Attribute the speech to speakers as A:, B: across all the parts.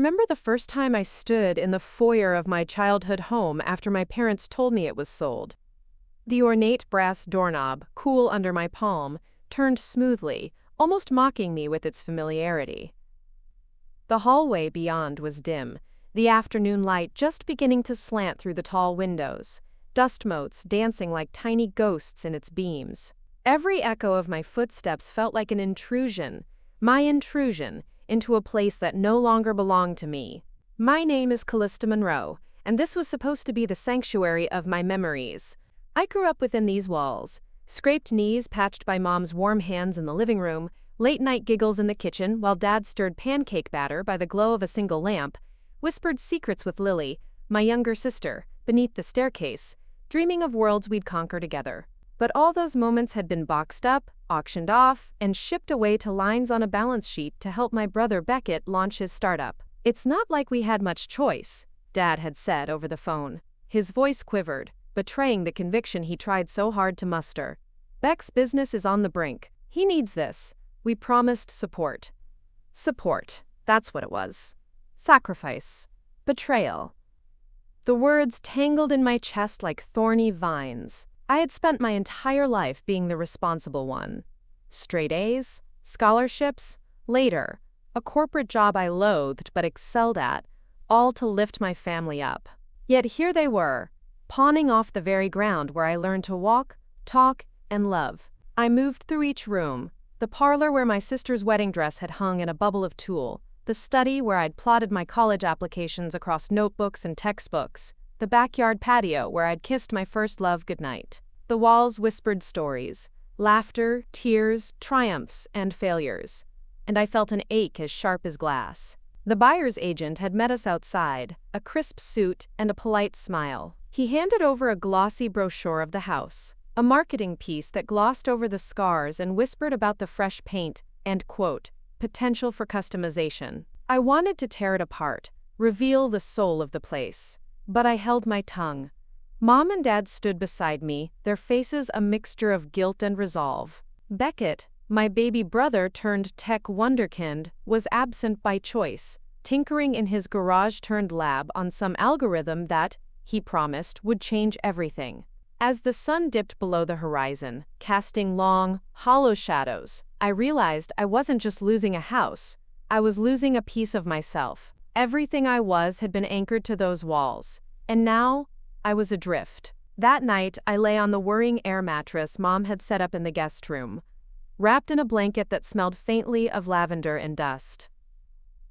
A: remember the first time I stood in the foyer of my childhood home after my parents told me it was sold. The ornate brass doorknob, cool under my palm, turned smoothly, almost mocking me with its familiarity. The hallway beyond was dim, the afternoon light just beginning to slant through the tall windows, dust motes dancing like tiny ghosts in its beams. Every echo of my footsteps felt like an intrusion, my intrusion, into a place that no longer belonged to me. My name is Callista Monroe, and this was supposed to be the sanctuary of my memories. I grew up within these walls, scraped knees patched by Mom's warm hands in the living room, late-night giggles in the kitchen while Dad stirred pancake batter by the glow of a single lamp, whispered secrets with Lily, my younger sister, beneath the staircase, dreaming of worlds we'd conquer together. But all those moments had been boxed up, auctioned off, and shipped away to lines on a balance sheet to help my brother Beckett launch his startup. "It's not like we had much choice," Dad had said over the phone. His voice quivered, betraying the conviction he tried so hard to muster. "Beck's business is on the brink. He needs this. We promised support." Support. That's what it was. Sacrifice. Betrayal. The words tangled in my chest like thorny vines. I had spent my entire life being the responsible one. Straight A's, scholarships, later, a corporate job I loathed but excelled at, all to lift my family up. Yet here they were, pawning off the very ground where I learned to walk, talk, and love. I moved through each room, the parlor where my sister's wedding dress had hung in a bubble of tulle, the study where I'd plotted my college applications across notebooks and textbooks, the backyard patio where I'd kissed my first love goodnight. The walls whispered stories, laughter, tears, triumphs, and failures, and I felt an ache as sharp as glass. The buyer's agent had met us outside, a crisp suit and a polite smile. He handed over a glossy brochure of the house, a marketing piece that glossed over the scars and whispered about the fresh paint and, quote, potential for customization. I wanted to tear it apart, reveal the soul of the place, but I held my tongue. Mom and Dad stood beside me, their faces a mixture of guilt and resolve. Beckett, my baby brother turned tech wonderkind, was absent by choice, tinkering in his garage-turned-lab on some algorithm that, he promised, would change everything. As the sun dipped below the horizon, casting long, hollow shadows, I realized I wasn't just losing a house, I was losing a piece of myself. Everything I was had been anchored to those walls, and now I was adrift. That night, I lay on the whirring air mattress Mom had set up in the guest room, wrapped in a blanket that smelled faintly of lavender and dust.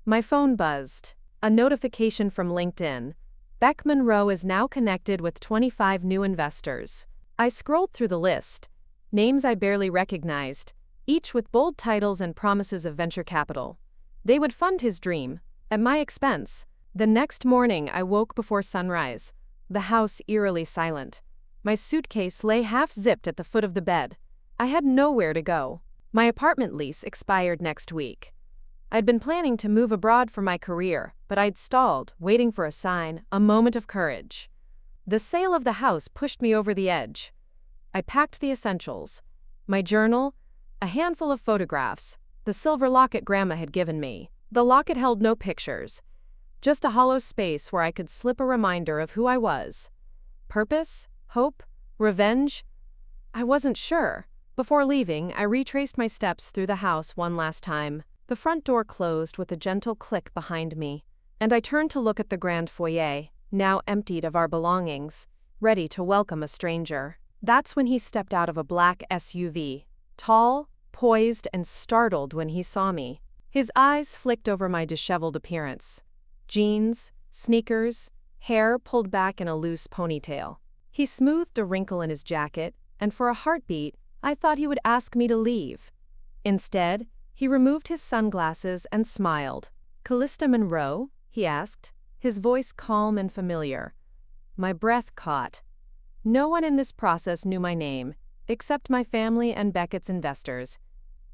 A: My phone buzzed. A notification from LinkedIn. Beck Monroe is now connected with 25 new investors. I scrolled through the list, names I barely recognized, each with bold titles and promises of venture capital. They would fund his dream, at my expense. The next morning, I woke before sunrise, the house eerily silent. My suitcase lay half-zipped at the foot of the bed. I had nowhere to go. My apartment lease expired next week. I'd been planning to move abroad for my career, but I'd stalled, waiting for a sign, a moment of courage. The sale of the house pushed me over the edge. I packed the essentials: my journal, a handful of photographs, the silver locket Grandma had given me. The locket held no pictures, just a hollow space where I could slip a reminder of who I was. Purpose? Hope? Revenge? I wasn't sure. Before leaving, I retraced my steps through the house one last time. The front door closed with a gentle click behind me, and I turned to look at the grand foyer, now emptied of our belongings, ready to welcome a stranger. That's when he stepped out of a black SUV, tall, poised, and startled when he saw me. His eyes flicked over my disheveled appearance. Jeans, sneakers, hair pulled back in a loose ponytail. He smoothed a wrinkle in his jacket, and for a heartbeat, I thought he would ask me to leave. Instead, he removed his sunglasses and smiled. "Callista Monroe?" he asked, his voice calm and familiar. My breath caught. No one in this process knew my name, except my family and Beckett's investors.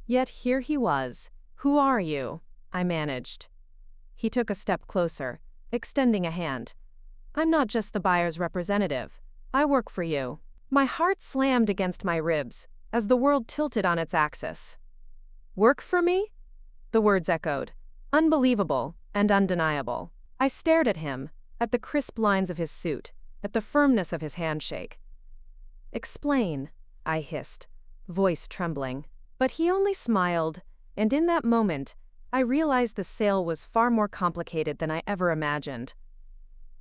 A: Yet here he was. "Who are you?" I managed. He took a step closer, extending a hand. "I'm not just the buyer's representative. I work for you." My heart slammed against my ribs as the world tilted on its axis. "Work for me?" The words echoed. Unbelievable, and undeniable. I stared at him, at the crisp lines of his suit, at the firmness of his handshake. "Explain," I hissed, voice trembling. But he only smiled, and in that moment, I realized the sale was far more complicated than I ever imagined.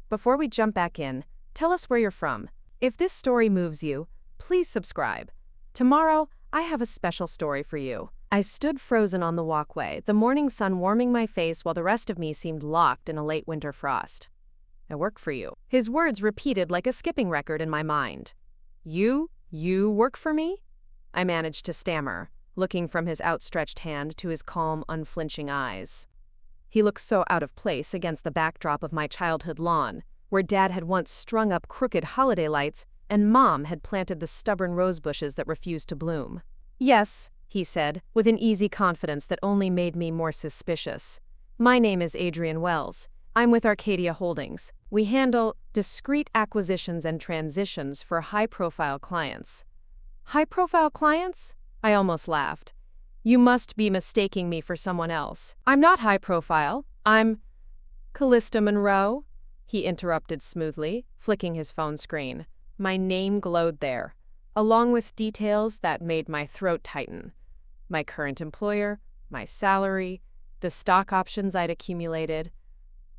A: Before we jump back in, tell us where you're from. If this story moves you, please subscribe. Tomorrow, I have a special story for you. I stood frozen on the walkway, the morning sun warming my face while the rest of me seemed locked in a late winter frost. "I work for you." His words repeated like a skipping record in my mind. You work for me?" I managed to stammer, looking from his outstretched hand to his calm, unflinching eyes. He looked so out of place against the backdrop of my childhood lawn, where Dad had once strung up crooked holiday lights and Mom had planted the stubborn rose bushes that refused to bloom. "Yes," he said, with an easy confidence that only made me more suspicious. "My name is Adrian Wells. I'm with Arcadia Holdings. We handle discrete acquisitions and transitions for high-profile clients." "High-profile clients?" I almost laughed. "You must be mistaking me for someone else. I'm not high-profile. I'm—" "Callista Monroe?" he interrupted smoothly, flicking his phone screen. My name glowed there, along with details that made my throat tighten. My current employer, my salary, the stock options I'd accumulated,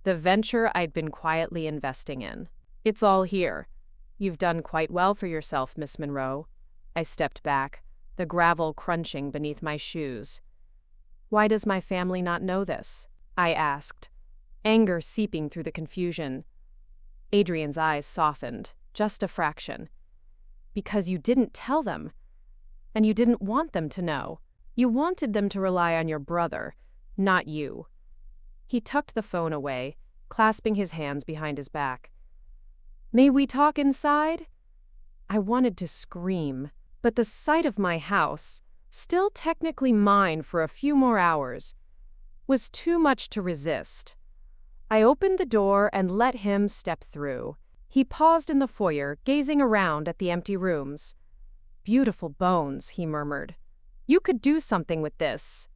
A: the venture I'd been quietly investing in. "It's all here. You've done quite well for yourself, Miss Monroe." I stepped back, the gravel crunching beneath my shoes. "Why does my family not know this?" I asked, anger seeping through the confusion. Adrian's eyes softened, just a fraction. "Because you didn't tell them. And you didn't want them to know. You wanted them to rely on your brother, not you." He tucked the phone away, clasping his hands behind his back. "May we talk inside?" I wanted to scream, but the sight of my house, still technically mine for a few more hours, was too much to resist. I opened the door and let him step through. He paused in the foyer, gazing around at the empty rooms. "Beautiful bones," he murmured. "You could do something with this."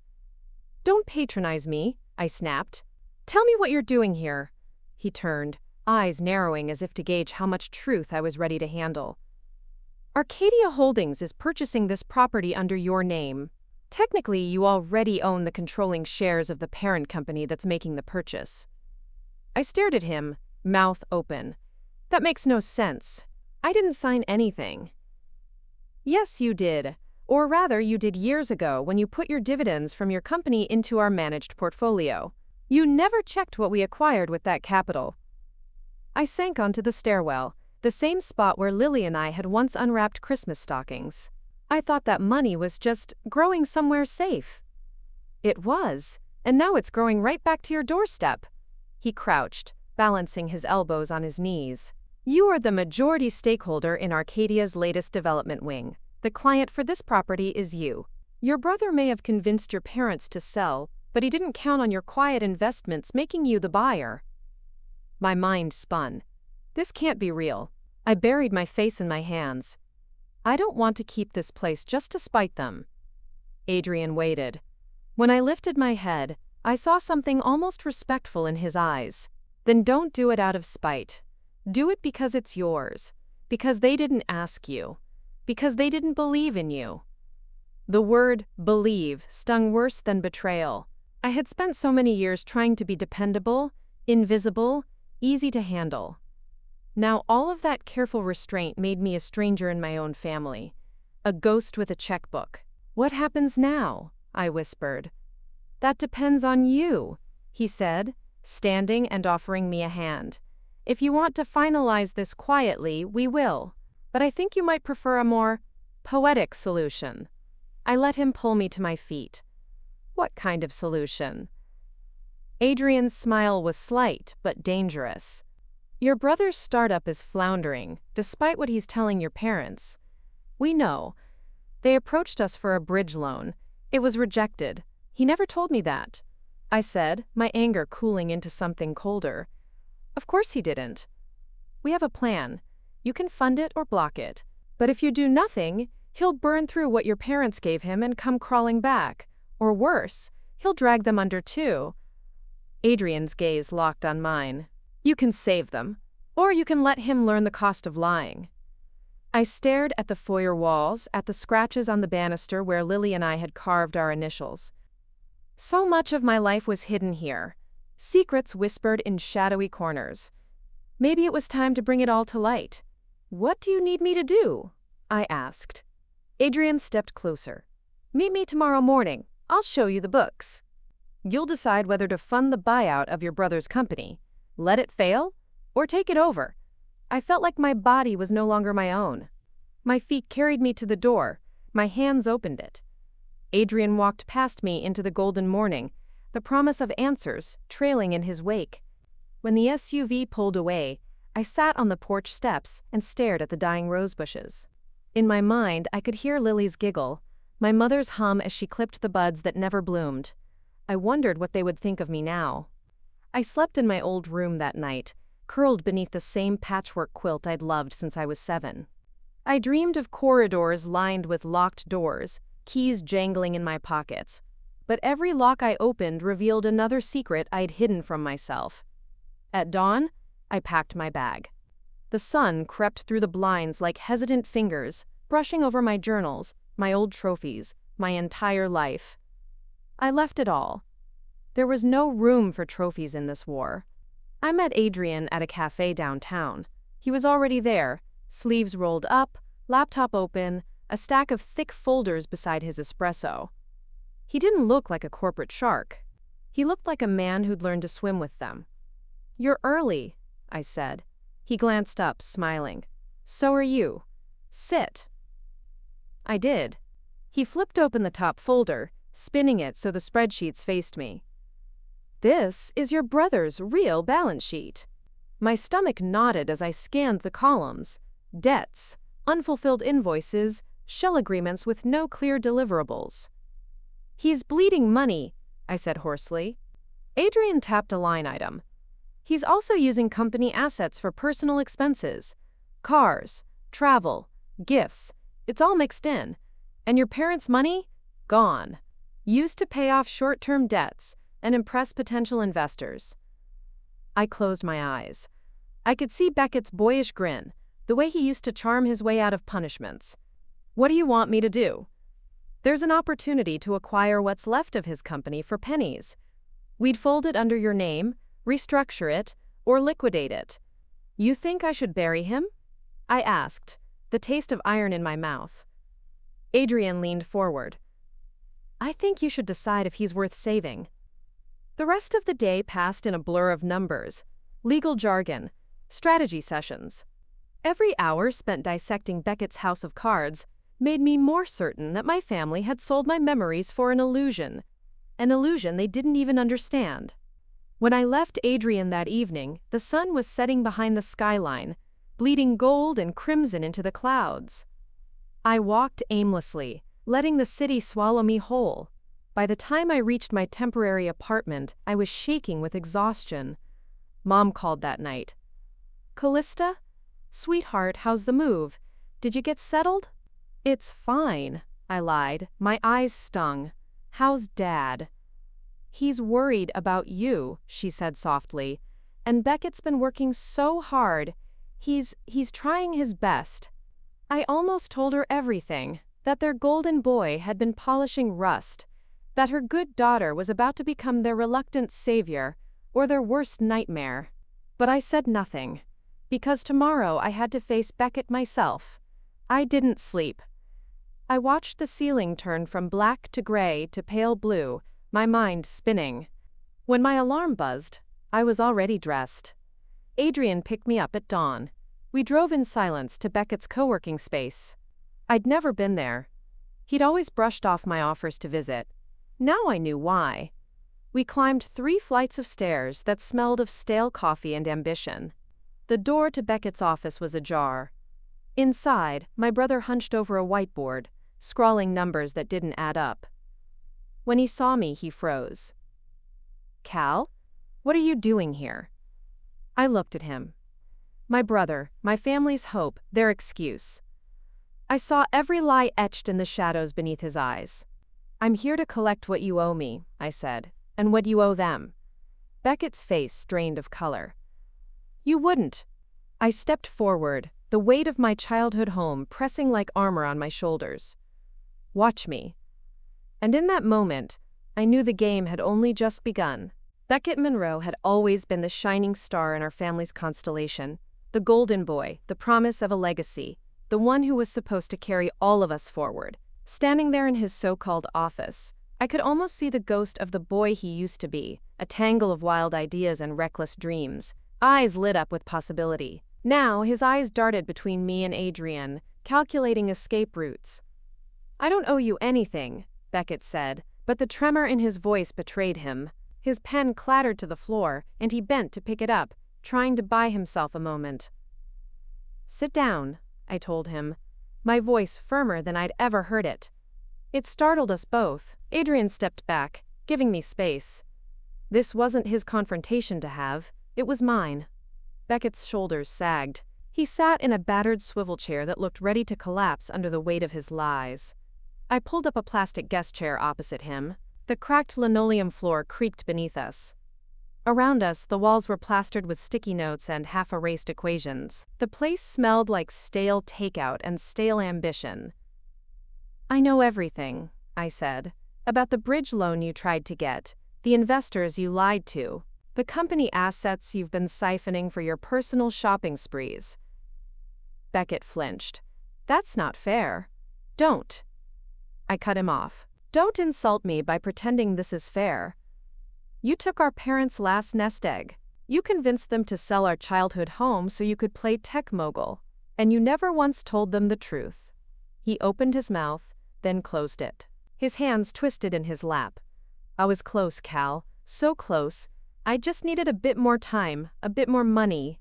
A: "Don't patronize me," I snapped. "Tell me what you're doing here." He turned, eyes narrowing as if to gauge how much truth I was ready to handle. "Arcadia Holdings is purchasing this property under your name. Technically, you already own the controlling shares of the parent company that's making the purchase." I stared at him, mouth open. "That makes no sense. I didn't sign anything." "Yes, you did. Or rather, you did years ago when you put your dividends from your company into our managed portfolio. You never checked what we acquired with that capital." I sank onto the stairwell, the same spot where Lily and I had once unwrapped Christmas stockings. I thought that money was just growing somewhere safe. "It was, and now it's growing right back to your doorstep." He crouched, balancing his elbows on his knees. "You are the majority stakeholder in Arcadia's latest development wing. The client for this property is you. Your brother may have convinced your parents to sell, but he didn't count on your quiet investments making you the buyer." My mind spun. This can't be real. I buried my face in my hands. "I don't want to keep this place just to spite them." Adrian waited. When I lifted my head, I saw something almost respectful in his eyes. "Then don't do it out of spite. Do it because it's yours. Because they didn't ask you. Because they didn't believe in you." The word believe stung worse than betrayal. I had spent so many years trying to be dependable, invisible, easy to handle. Now all of that careful restraint made me a stranger in my own family, a ghost with a checkbook. "What happens now?" I whispered. "That depends on you," he said, standing and offering me a hand. "If you want to finalize this quietly, we will. But I think you might prefer a more poetic solution." I let him pull me to my feet. "What kind of solution?" Adrian's smile was slight but dangerous. "Your brother's startup is floundering, despite what he's telling your parents. We know. They approached us for a bridge loan. It was rejected. He never told me that," I said, my anger cooling into something colder. "Of course he didn't. We have a plan. You can fund it or block it. But if you do nothing, he'll burn through what your parents gave him and come crawling back. Or worse, he'll drag them under too." Adrian's gaze locked on mine. You can save them, or you can let him learn the cost of lying. I stared at the foyer walls, at the scratches on the banister where Lily and I had carved our initials. So much of my life was hidden here, secrets whispered in shadowy corners. Maybe it was time to bring it all to light. What do you need me to do? I asked. Adrian stepped closer. Meet me tomorrow morning. I'll show you the books. You'll decide whether to fund the buyout of your brother's company, let it fail, or take it over. I felt like my body was no longer my own. My feet carried me to the door. My hands opened it. Adrian walked past me into the golden morning, the promise of answers trailing in his wake. When the SUV pulled away, I sat on the porch steps and stared at the dying rosebushes. In my mind, I could hear Lily's giggle, my mother's hum as she clipped the buds that never bloomed. I wondered what they would think of me now. I slept in my old room that night, curled beneath the same patchwork quilt I'd loved since I was 7. I dreamed of corridors lined with locked doors, keys jangling in my pockets. But every lock I opened revealed another secret I'd hidden from myself. At dawn, I packed my bag. The sun crept through the blinds like hesitant fingers, brushing over my journals, my old trophies, my entire life. I left it all. There was no room for trophies in this war. I met Adrian at a cafe downtown. He was already there, sleeves rolled up, laptop open, a stack of thick folders beside his espresso. He didn't look like a corporate shark. He looked like a man who'd learned to swim with them. You're early, I said. He glanced up, smiling. So are you. Sit. I did. He flipped open the top folder, spinning it so the spreadsheets faced me. This is your brother's real balance sheet. My stomach knotted as I scanned the columns. Debts, unfulfilled invoices, shell agreements with no clear deliverables. He's bleeding money, I said hoarsely. Adrian tapped a line item. He's also using company assets for personal expenses. Cars, travel, gifts, it's all mixed in. And your parents' money? Gone. Used to pay off short-term debts and impress potential investors. I closed my eyes. I could see Beckett's boyish grin, the way he used to charm his way out of punishments. What do you want me to do? There's an opportunity to acquire what's left of his company for pennies. We'd fold it under your name, restructure it, or liquidate it. You think I should bury him? I asked, the taste of iron in my mouth. Adrian leaned forward. I think you should decide if he's worth saving. The rest of the day passed in a blur of numbers, legal jargon, strategy sessions. Every hour spent dissecting Beckett's house of cards made me more certain that my family had sold my memories for an illusion they didn't even understand. When I left Adrian that evening, the sun was setting behind the skyline, bleeding gold and crimson into the clouds. I walked aimlessly, letting the city swallow me whole. By the time I reached my temporary apartment, I was shaking with exhaustion. Mom called that night. Callista? Sweetheart, how's the move? Did you get settled? It's fine, I lied. My eyes stung. How's Dad? He's worried about you, she said softly. And Beckett's been working so hard. He's trying his best. I almost told her everything, that their golden boy had been polishing rust, that her good daughter was about to become their reluctant savior, or their worst nightmare. But I said nothing, because tomorrow I had to face Beckett myself. I didn't sleep. I watched the ceiling turn from black to gray to pale blue, my mind spinning. When my alarm buzzed, I was already dressed. Adrian picked me up at dawn. We drove in silence to Beckett's co-working space. I'd never been there. He'd always brushed off my offers to visit. Now I knew why. We climbed 3 flights of stairs that smelled of stale coffee and ambition. The door to Beckett's office was ajar. Inside, my brother hunched over a whiteboard, scrawling numbers that didn't add up. When he saw me, he froze. Cal? What are you doing here? I looked at him. My brother, my family's hope, their excuse. I saw every lie etched in the shadows beneath his eyes. I'm here to collect what you owe me, I said, and what you owe them. Beckett's face drained of color. You wouldn't. I stepped forward, the weight of my childhood home pressing like armor on my shoulders. Watch me. And in that moment, I knew the game had only just begun. Beckett Monroe had always been the shining star in our family's constellation, the golden boy, the promise of a legacy, the one who was supposed to carry all of us forward. Standing there in his so-called office, I could almost see the ghost of the boy he used to be, a tangle of wild ideas and reckless dreams, eyes lit up with possibility. Now, his eyes darted between me and Adrian, calculating escape routes. I don't owe you anything, Beckett said, but the tremor in his voice betrayed him. His pen clattered to the floor, and he bent to pick it up, trying to buy himself a moment. Sit down, I told him, my voice firmer than I'd ever heard it. It startled us both. Adrian stepped back, giving me space. This wasn't his confrontation to have, it was mine. Beckett's shoulders sagged. He sat in a battered swivel chair that looked ready to collapse under the weight of his lies. I pulled up a plastic guest chair opposite him. The cracked linoleum floor creaked beneath us. Around us, the walls were plastered with sticky notes and half-erased equations. The place smelled like stale takeout and stale ambition. I know everything, I said, about the bridge loan you tried to get, the investors you lied to, the company assets you've been siphoning for your personal shopping sprees. Beckett flinched. That's not fair. Don't. I cut him off. Don't insult me by pretending this is fair. You took our parents' last nest egg. You convinced them to sell our childhood home so you could play tech mogul. And you never once told them the truth. He opened his mouth, then closed it. His hands twisted in his lap. I was close, Cal. So close. I just needed a bit more time, a bit more money.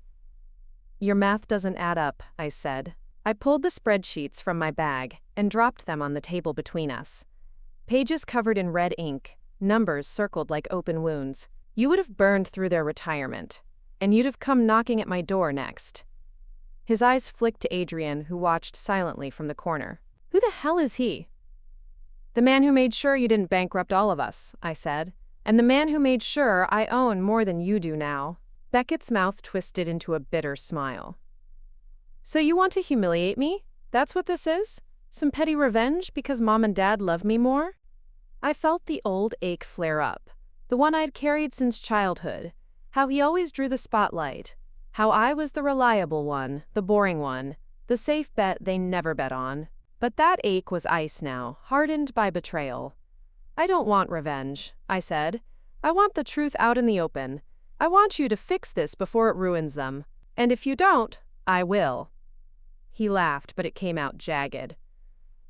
A: Your math doesn't add up, I said. I pulled the spreadsheets from my bag and dropped them on the table between us. Pages covered in red ink, numbers circled like open wounds. You would have burned through their retirement, and you'd have come knocking at my door next. His eyes flicked to Adrian, who watched silently from the corner. Who the hell is he? The man who made sure you didn't bankrupt all of us, I said, and the man who made sure I own more than you do now. Beckett's mouth twisted into a bitter smile. So you want to humiliate me? That's what this is? Some petty revenge because Mom and Dad love me more? I felt the old ache flare up, the one I'd carried since childhood, how he always drew the spotlight, how I was the reliable one, the boring one, the safe bet they never bet on. But that ache was ice now, hardened by betrayal. I don't want revenge, I said. I want the truth out in the open. I want you to fix this before it ruins them. And if you don't, I will. He laughed, but it came out jagged.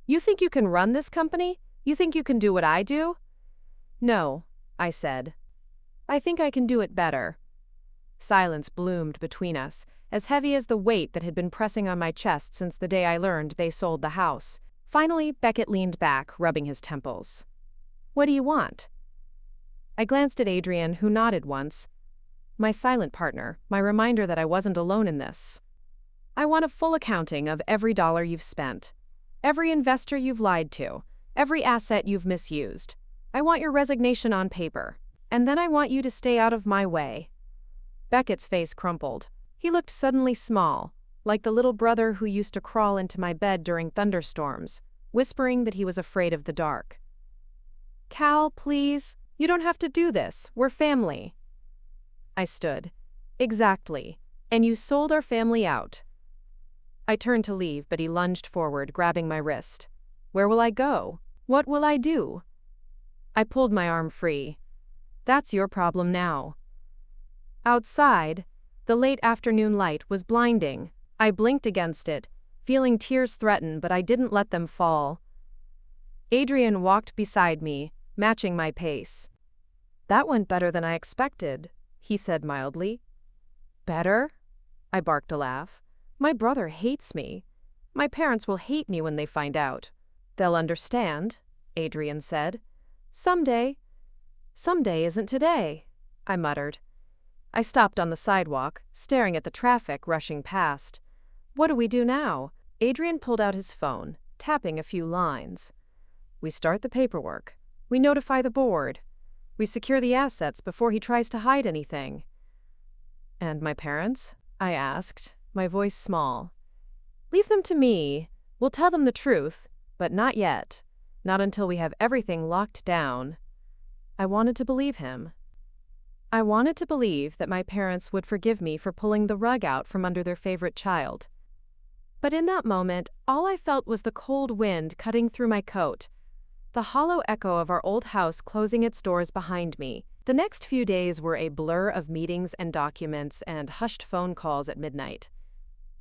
A: You think you can run this company? You think you can do what I do? No, I said. I think I can do it better. Silence bloomed between us, as heavy as the weight that had been pressing on my chest since the day I learned they sold the house. Finally, Beckett leaned back, rubbing his temples. What do you want? I glanced at Adrian, who nodded once. My silent partner, my reminder that I wasn't alone in this. I want a full accounting of every dollar you've spent, every investor you've lied to, every asset you've misused. I want your resignation on paper, and then I want you to stay out of my way. Beckett's face crumpled. He looked suddenly small, like the little brother who used to crawl into my bed during thunderstorms, whispering that he was afraid of the dark. Cal, please, you don't have to do this. We're family. I stood. Exactly. And you sold our family out. I turned to leave, but he lunged forward, grabbing my wrist. Where will I go? What will I do? I pulled my arm free. That's your problem now. Outside, the late afternoon light was blinding. I blinked against it, feeling tears threaten, but I didn't let them fall. Adrian walked beside me, matching my pace. That went better than I expected, he said mildly. Better? I barked a laugh. My brother hates me. My parents will hate me when they find out. They'll understand, Adrian said. Someday. Someday isn't today, I muttered. I stopped on the sidewalk, staring at the traffic rushing past. What do we do now? Adrian pulled out his phone, tapping a few lines. We start the paperwork. We notify the board. We secure the assets before he tries to hide anything." "And my parents?" I asked, my voice small. "Leave them to me. We'll tell them the truth, but not yet. Not until we have everything locked down." I wanted to believe him. I wanted to believe that my parents would forgive me for pulling the rug out from under their favorite child. But in that moment, all I felt was the cold wind cutting through my coat, the hollow echo of our old house closing its doors behind me. The next few days were a blur of meetings and documents and hushed phone calls at midnight.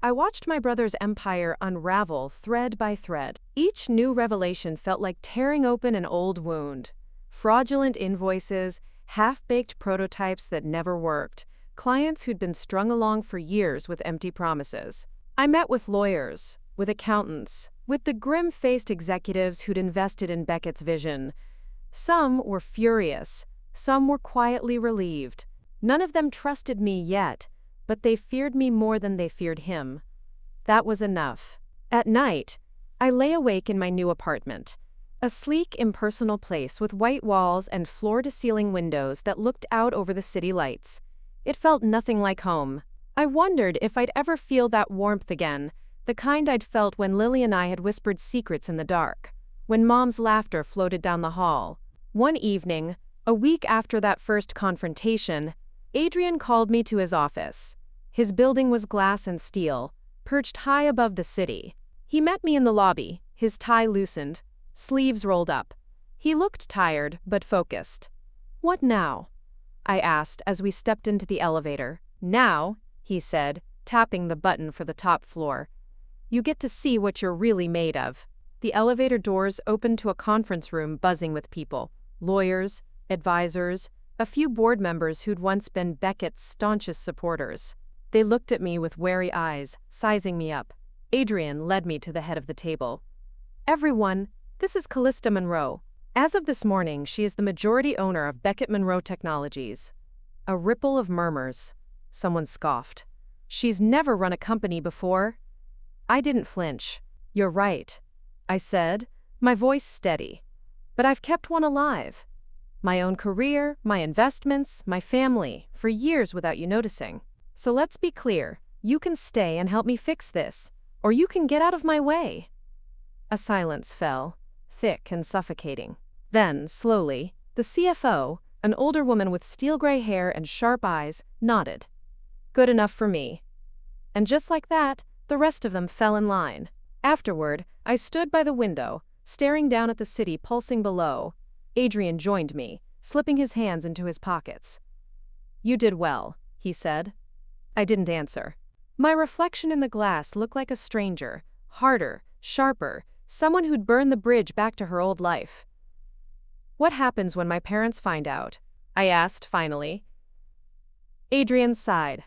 A: I watched my brother's empire unravel thread by thread. Each new revelation felt like tearing open an old wound. Fraudulent invoices, half-baked prototypes that never worked, clients who'd been strung along for years with empty promises. I met with lawyers, with accountants, with the grim-faced executives who'd invested in Beckett's vision. Some were furious, some were quietly relieved. None of them trusted me yet, but they feared me more than they feared him. That was enough. At night, I lay awake in my new apartment. A sleek, impersonal place with white walls and floor-to-ceiling windows that looked out over the city lights. It felt nothing like home. I wondered if I'd ever feel that warmth again, the kind I'd felt when Lily and I had whispered secrets in the dark, when Mom's laughter floated down the hall. One evening, a week after that first confrontation, Adrian called me to his office. His building was glass and steel, perched high above the city. He met me in the lobby, his tie loosened, sleeves rolled up. He looked tired, but focused. "What now?" I asked as we stepped into the elevator. "Now," he said, tapping the button for the top floor, "you get to see what you're really made of." The elevator doors opened to a conference room buzzing with people. Lawyers, advisors, a few board members who'd once been Beckett's staunchest supporters. They looked at me with wary eyes, sizing me up. Adrian led me to the head of the table. "Everyone, this is Callista Monroe. As of this morning, she is the majority owner of Beckett Monroe Technologies." A ripple of murmurs. Someone scoffed. "She's never run a company before." I didn't flinch. "You're right," I said, my voice steady. "But I've kept one alive. My own career, my investments, my family, for years without you noticing. So let's be clear, you can stay and help me fix this, or you can get out of my way." A silence fell, thick and suffocating. Then, slowly, the CFO, an older woman with steel-gray hair and sharp eyes, nodded. "Good enough for me." And just like that, the rest of them fell in line. Afterward, I stood by the window, staring down at the city pulsing below. Adrian joined me, slipping his hands into his pockets. "You did well," he said. I didn't answer. My reflection in the glass looked like a stranger, harder, sharper, someone who'd burned the bridge back to her old life. "What happens when my parents find out?" I asked finally. Adrian sighed.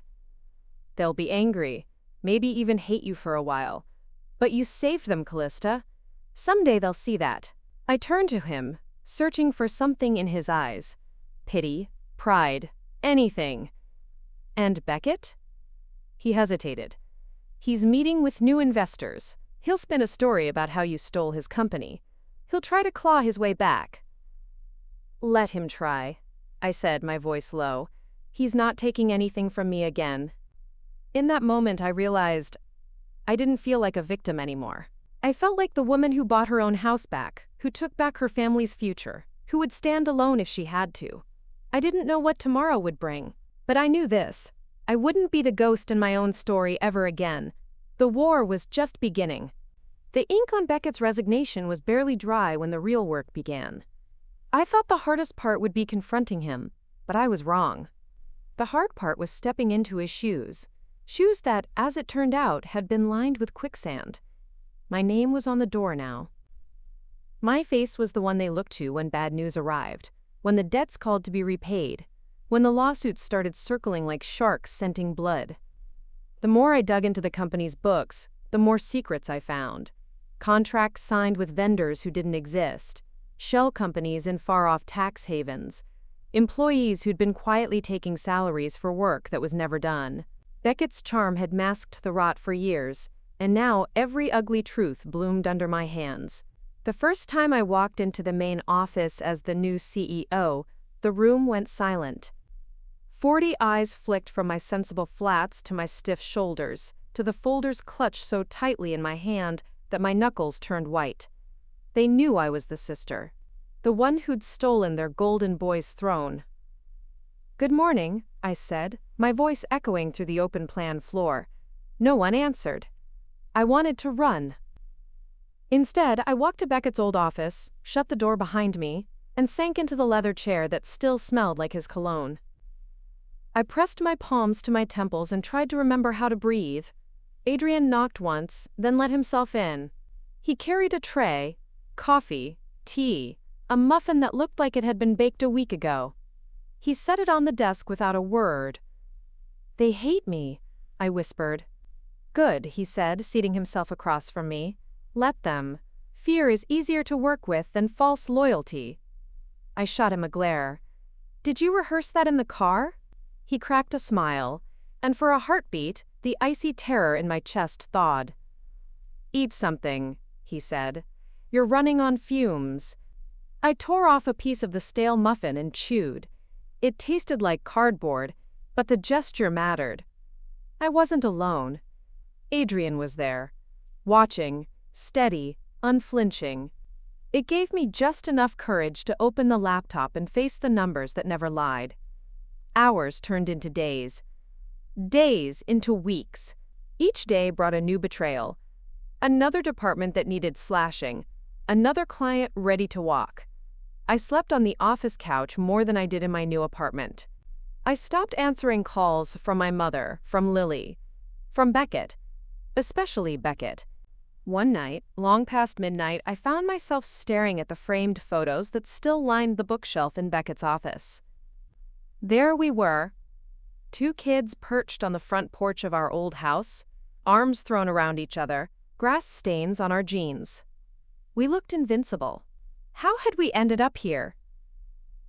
A: "They'll be angry, maybe even hate you for a while. But you saved them, Callista. Someday they'll see that." I turned to him, searching for something in his eyes. Pity, pride, anything. "And Beckett?" He hesitated. "He's meeting with new investors. He'll spin a story about how you stole his company. He'll try to claw his way back." "Let him try," I said, my voice low. "He's not taking anything from me again." In that moment, I realized I didn't feel like a victim anymore. I felt like the woman who bought her own house back, who took back her family's future, who would stand alone if she had to. I didn't know what tomorrow would bring, but I knew this. I wouldn't be the ghost in my own story ever again. The war was just beginning. The ink on Beckett's resignation was barely dry when the real work began. I thought the hardest part would be confronting him, but I was wrong. The hard part was stepping into his shoes. Shoes that, as it turned out, had been lined with quicksand. My name was on the door now. My face was the one they looked to when bad news arrived, when the debts called to be repaid, when the lawsuits started circling like sharks scenting blood. The more I dug into the company's books, the more secrets I found. Contracts signed with vendors who didn't exist, shell companies in far-off tax havens, employees who'd been quietly taking salaries for work that was never done. Beckett's charm had masked the rot for years, and now every ugly truth bloomed under my hands. The first time I walked into the main office as the new CEO, The room went silent. 40 eyes flicked from my sensible flats to my stiff shoulders, to the folders clutched so tightly in my hand that my knuckles turned white. They knew I was the sister, the one who'd stolen their golden boy's throne. "Good morning," I said, my voice echoing through the open plan floor. No one answered. I wanted to run. Instead, I walked to Beckett's old office, shut the door behind me, and sank into the leather chair that still smelled like his cologne. I pressed my palms to my temples and tried to remember how to breathe. Adrian knocked once, then let himself in. He carried a tray, coffee, tea, a muffin that looked like it had been baked a week ago. He set it on the desk without a word. "They hate me," I whispered. "Good," he said, seating himself across from me. "Let them. Fear is easier to work with than false loyalty." I shot him a glare. "Did you rehearse that in the car?" He cracked a smile, and for a heartbeat, the icy terror in my chest thawed. "Eat something," he said. "You're running on fumes." I tore off a piece of the stale muffin and chewed. It tasted like cardboard, but the gesture mattered. I wasn't alone. Adrian was there, watching, steady, unflinching. It gave me just enough courage to open the laptop and face the numbers that never lied. Hours turned into days. Days into weeks. Each day brought a new betrayal. Another department that needed slashing. Another client ready to walk. I slept on the office couch more than I did in my new apartment. I stopped answering calls from my mother, from Lily, from Beckett, especially Beckett. One night, long past midnight, I found myself staring at the framed photos that still lined the bookshelf in Beckett's office. There we were, two kids perched on the front porch of our old house, arms thrown around each other, grass stains on our jeans. We looked invincible. How had we ended up here?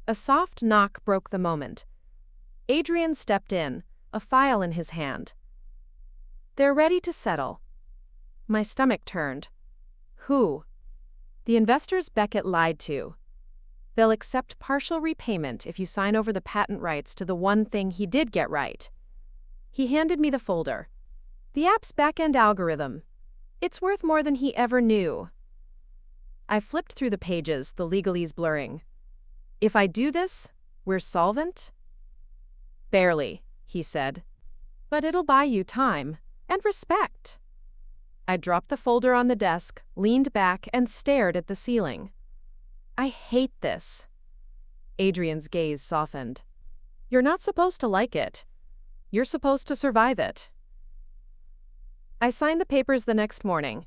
A: A soft knock broke the moment. Adrian stepped in, a file in his hand. "They're ready to settle." My stomach turned. Who? The investors Beckett lied to. They'll accept partial repayment if you sign over the patent rights to the one thing he did get right. He handed me the folder. The app's back-end algorithm. It's worth more than he ever knew. I flipped through the pages, the legalese blurring. "If I do this, we're solvent?" "Barely," he said. "But it'll buy you time and respect." I dropped the folder on the desk, leaned back, and stared at the ceiling. "I hate this." Adrian's gaze softened. "You're not supposed to like it. You're supposed to survive it." I signed the papers the next morning.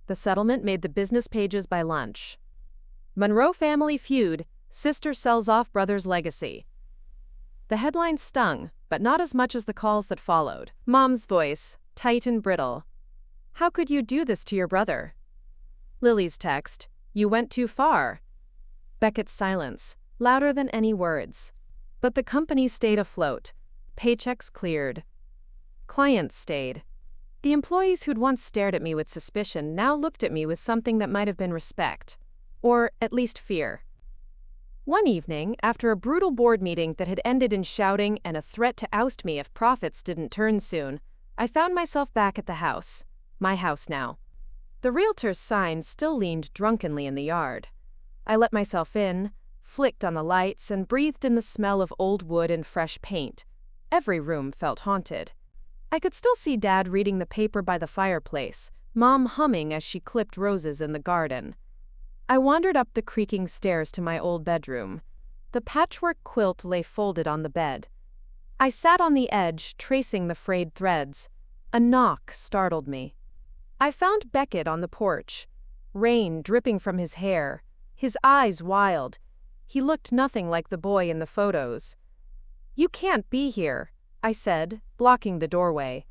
A: The settlement made the business pages by lunch. Monroe family feud, sister sells off brother's legacy. The headline stung, but not as much as the calls that followed. Mom's voice, tight and brittle. "How could you do this to your brother?" Lily's text, "You went too far." Beckett's silence, louder than any words. But the company stayed afloat. Paychecks cleared. Clients stayed. The employees who'd once stared at me with suspicion now looked at me with something that might have been respect. Or at least fear. One evening, after a brutal board meeting that had ended in shouting and a threat to oust me if profits didn't turn soon, I found myself back at the house. My house now. The realtor's sign still leaned drunkenly in the yard. I let myself in, flicked on the lights, and breathed in the smell of old wood and fresh paint. Every room felt haunted. I could still see Dad reading the paper by the fireplace, Mom humming as she clipped roses in the garden. I wandered up the creaking stairs to my old bedroom. The patchwork quilt lay folded on the bed. I sat on the edge, tracing the frayed threads. A knock startled me. I found Beckett on the porch, rain dripping from his hair, his eyes wild. He looked nothing like the boy in the photos. "You can't be here," I said, blocking the doorway.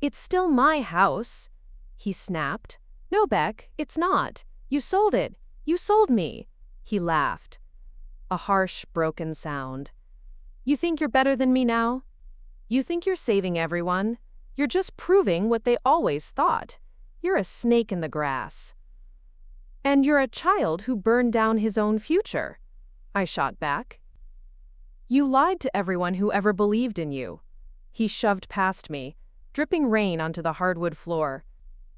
A: "It's still my house," he snapped. "No, Beck, it's not. You sold it. You sold me." He laughed. A harsh, broken sound. "You think you're better than me now? You think you're saving everyone? You're just proving what they always thought. You're a snake in the grass. And you're a child who burned down his own future," I shot back. You lied to everyone who ever believed in you. He shoved past me, dripping rain onto the hardwood floor.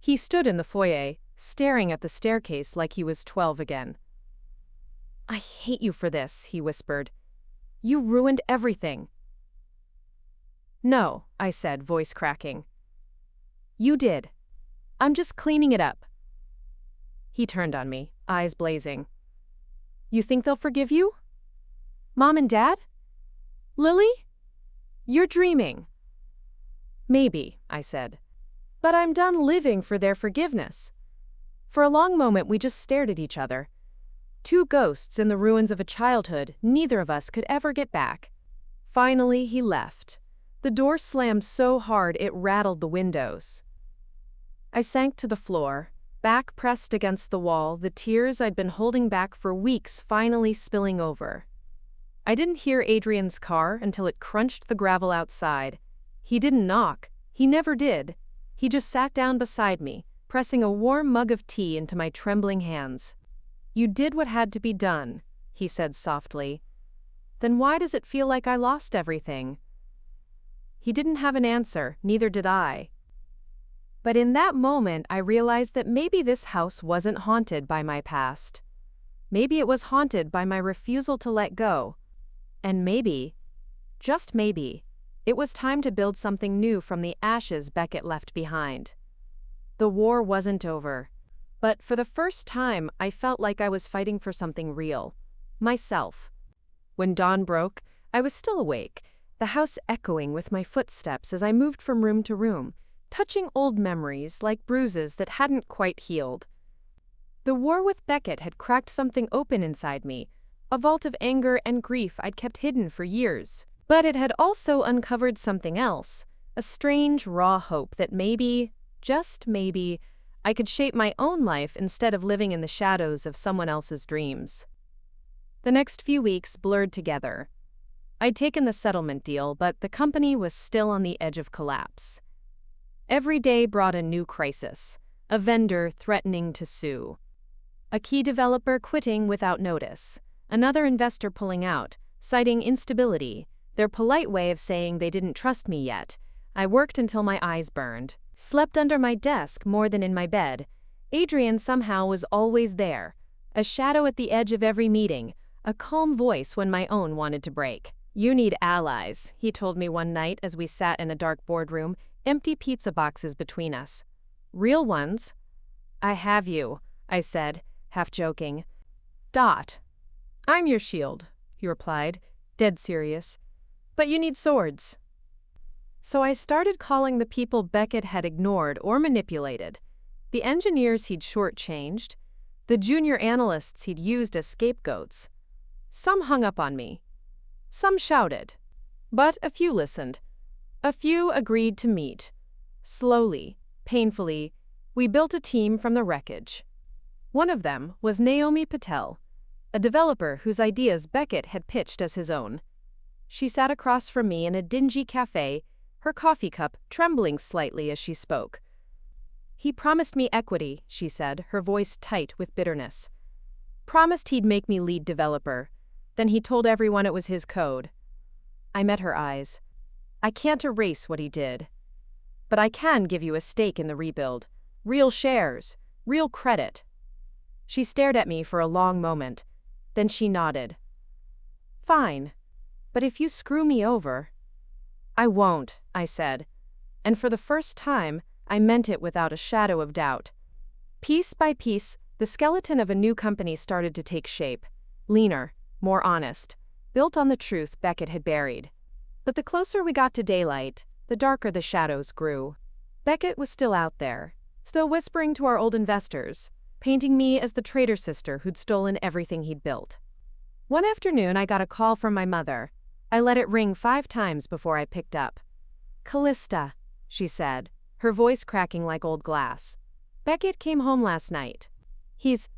A: He stood in the foyer, staring at the staircase like he was 12 again. I hate you for this, he whispered. You ruined everything. No, I said, voice cracking. You did. I'm just cleaning it up. He turned on me, eyes blazing. You think they'll forgive you? Mom and Dad? Lily? You're dreaming. Maybe, I said. But I'm done living for their forgiveness. For a long moment we just stared at each other. Two ghosts in the ruins of a childhood neither of us could ever get back. Finally, he left. The door slammed so hard it rattled the windows. I sank to the floor, back pressed against the wall, the tears I'd been holding back for weeks finally spilling over. I didn't hear Adrian's car until it crunched the gravel outside. He didn't knock. He never did. He just sat down beside me, pressing a warm mug of tea into my trembling hands. You did what had to be done, he said softly. Then why does it feel like I lost everything? He didn't have an answer, neither did I. But in that moment, I realized that maybe this house wasn't haunted by my past. Maybe it was haunted by my refusal to let go. And maybe, just maybe, it was time to build something new from the ashes Beckett left behind. The war wasn't over. But for the first time, I felt like I was fighting for something real. Myself. When dawn broke, I was still awake, the house echoing with my footsteps as I moved from room to room, touching old memories like bruises that hadn't quite healed. The war with Beckett had cracked something open inside me, a vault of anger and grief I'd kept hidden for years. But it had also uncovered something else, a strange, raw hope that maybe, just maybe, I could shape my own life instead of living in the shadows of someone else's dreams. The next few weeks blurred together. I'd taken the settlement deal, but the company was still on the edge of collapse. Every day brought a new crisis, a vendor threatening to sue, a key developer quitting without notice, another investor pulling out, citing instability, their polite way of saying they didn't trust me yet. I worked until my eyes burned, slept under my desk more than in my bed. Adrian somehow was always there, a shadow at the edge of every meeting, a calm voice when my own wanted to break. You need allies, he told me one night as we sat in a dark boardroom, empty pizza boxes between us. Real ones? I have you, I said, half joking. Dot. I'm your shield, he replied, dead serious. But you need swords. So I started calling the people Beckett had ignored or manipulated, the engineers he'd shortchanged, the junior analysts he'd used as scapegoats. Some hung up on me. Some shouted. But a few listened. A few agreed to meet. Slowly, painfully, we built a team from the wreckage. One of them was Naomi Patel, a developer whose ideas Beckett had pitched as his own. She sat across from me in a dingy cafe, her coffee cup trembling slightly as she spoke. He promised me equity, she said, her voice tight with bitterness. Promised he'd make me lead developer. Then he told everyone it was his code. I met her eyes. I can't erase what he did. But I can give you a stake in the rebuild. Real shares. Real credit. She stared at me for a long moment. Then she nodded. Fine. But if you screw me over... I won't, I said. And for the first time, I meant it without a shadow of doubt. Piece by piece, the skeleton of a new company started to take shape. Leaner, more honest, built on the truth Beckett had buried. But the closer we got to daylight, the darker the shadows grew. Beckett was still out there, still whispering to our old investors, painting me as the traitor sister who'd stolen everything he'd built. One afternoon, I got a call from my mother. I let it ring 5 times before I picked up. Callista, she said, her voice cracking like old glass. Beckett came home last night. He's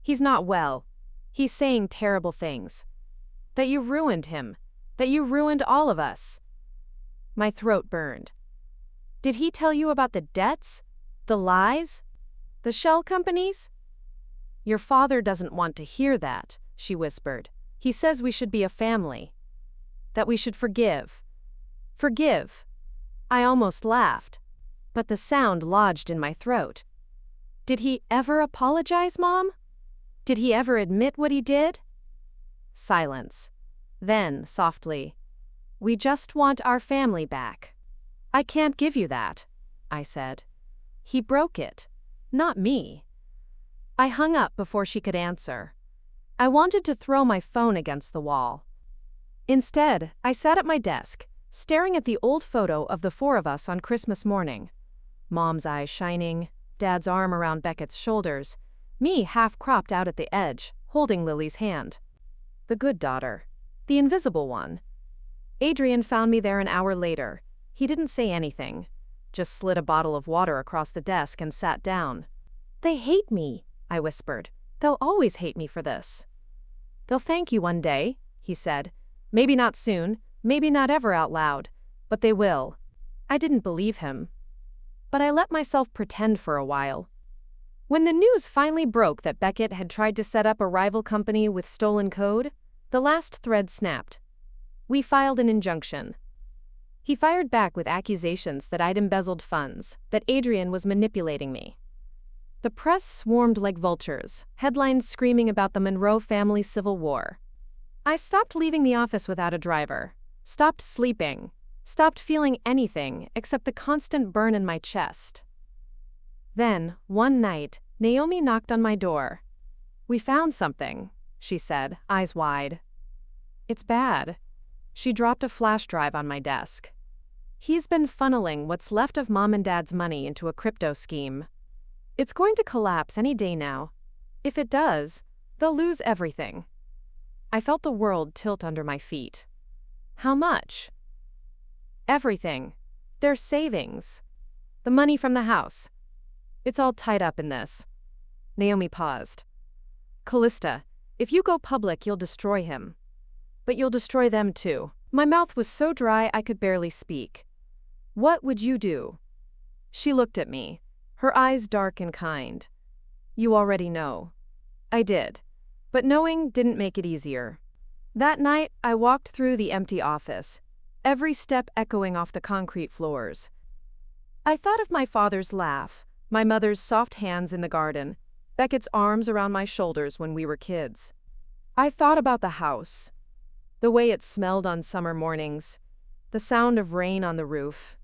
A: not well. He's saying terrible things. That you ruined him. That you ruined all of us. My throat burned. Did he tell you about the debts? The lies? The shell companies? Your father doesn't want to hear that, she whispered. He says we should be a family. that we should forgive. Forgive. I almost laughed, but the sound lodged in my throat. Did he ever apologize, Mom? Did he ever admit what he did? Silence. Then, softly, "We just want our family back." "I can't give you that," I said. "He broke it, not me." I hung up before she could answer. I wanted to throw my phone against the wall. Instead, I sat at my desk, staring at the old photo of the four of us on Christmas morning. Mom's eyes shining, Dad's arm around Beckett's shoulders, me half cropped out at the edge, holding Lily's hand. The good daughter. The invisible one. Adrian found me there an hour later. He didn't say anything, just slid a bottle of water across the desk and sat down. "They hate me," I whispered. "They'll always hate me for this." "They'll thank you one day," he said. "Maybe not soon, maybe not ever out loud, but they will." I didn't believe him, but I let myself pretend for a while. When the news finally broke that Beckett had tried to set up a rival company with stolen code, the last thread snapped. We filed an injunction. He fired back with accusations that I'd embezzled funds, that Adrian was manipulating me. The press swarmed like vultures, headlines screaming about the Monroe family civil war. I stopped leaving the office without a driver, stopped sleeping, stopped feeling anything except the constant burn in my chest. Then, one night, Naomi knocked on my door. "We found something," she said, eyes wide. "It's bad." She dropped a flash drive on my desk. "He's been funneling what's left of Mom and Dad's money into a crypto scheme. It's going to collapse any day now. If it does, they'll lose everything." I felt the world tilt under my feet. "How much?" "Everything. Their savings. The money from the house. It's all tied up in this." Naomi paused. "Callista, if you go public, you'll destroy him. But you'll destroy them too." My mouth was so dry I could barely speak. "What would you do?" She looked at me, her eyes dark and kind. "You already know." I did, but knowing didn't make it easier. That night, I walked through the empty office, every step echoing off the concrete floors. I thought of my father's laugh, my mother's soft hands in the garden, Beckett's arms around my shoulders when we were kids. I thought about the house, the way it smelled on summer mornings, the sound of rain on the roof.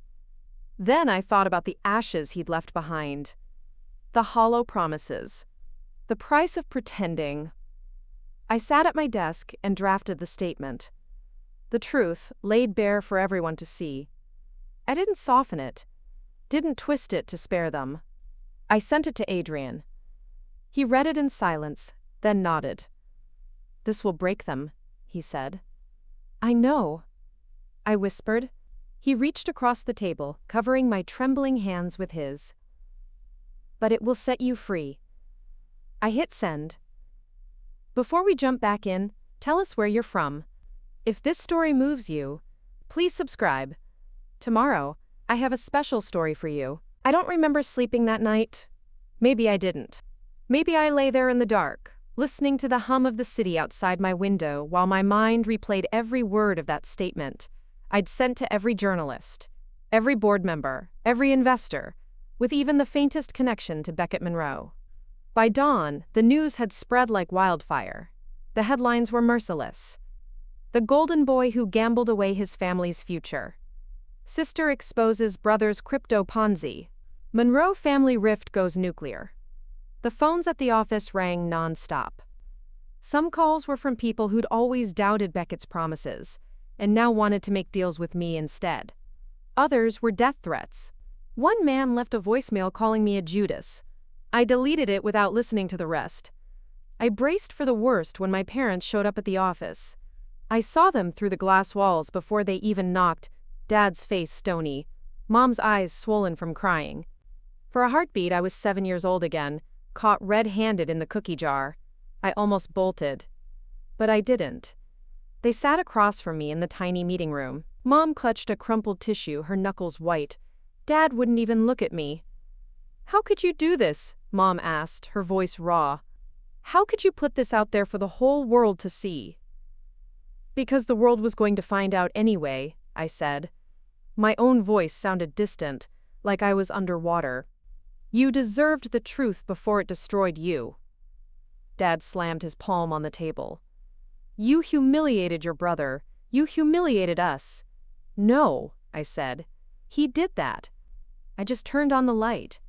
A: Then I thought about the ashes he'd left behind, the hollow promises, the price of pretending. I sat at my desk and drafted the statement. The truth, laid bare for everyone to see. I didn't soften it, didn't twist it to spare them. I sent it to Adrian. He read it in silence, then nodded. "This will break them," he said. "I know," I whispered. He reached across the table, covering my trembling hands with his. "But it will set you free." I hit send. Before we jump back in, tell us where you're from. If this story moves you, please subscribe. Tomorrow, I have a special story for you. I don't remember sleeping that night. Maybe I didn't. Maybe I lay there in the dark, listening to the hum of the city outside my window while my mind replayed every word of that statement I'd sent to every journalist, every board member, every investor, with even the faintest connection to Beckett Monroe. By dawn, the news had spread like wildfire. The headlines were merciless. The golden boy who gambled away his family's future. Sister exposes brother's crypto Ponzi. Monroe family rift goes nuclear. The phones at the office rang non-stop. Some calls were from people who'd always doubted Beckett's promises, and now wanted to make deals with me instead. Others were death threats. One man left a voicemail calling me a Judas. I deleted it without listening to the rest. I braced for the worst when my parents showed up at the office. I saw them through the glass walls before they even knocked, Dad's face stony, Mom's eyes swollen from crying. For a heartbeat, I was 7 years old again, caught red-handed in the cookie jar. I almost bolted. But I didn't. They sat across from me in the tiny meeting room. Mom clutched a crumpled tissue, her knuckles white. Dad wouldn't even look at me. "How could you do this?" Mom asked, her voice raw. "How could you put this out there for the whole world to see?" Because the world was going to find out anyway, I said. My own voice sounded distant, like I was underwater. You deserved the truth before it destroyed you. Dad slammed his palm on the table. You humiliated your brother. You humiliated us. No, I said. He did that. I just turned on the light.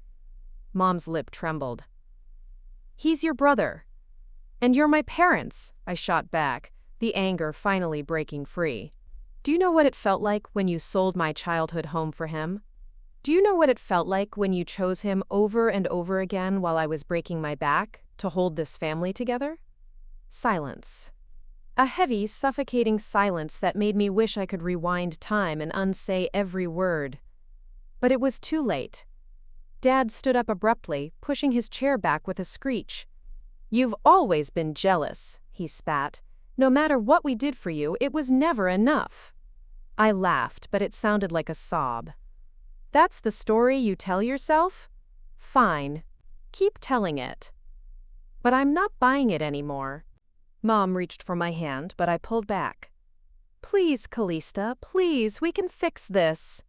A: Mom's lip trembled. He's your brother. And you're my parents, I shot back, the anger finally breaking free. Do you know what it felt like when you sold my childhood home for him? Do you know what it felt like when you chose him over and over again while I was breaking my back to hold this family together? Silence. A heavy, suffocating silence that made me wish I could rewind time and unsay every word. But it was too late. Dad stood up abruptly, pushing his chair back with a screech. You've always been jealous, he spat. No matter what we did for you, it was never enough. I laughed, but it sounded like a sob. That's the story you tell yourself? Fine. Keep telling it. But I'm not buying it anymore. Mom reached for my hand, but I pulled back. Please, Callista, please, we can fix this.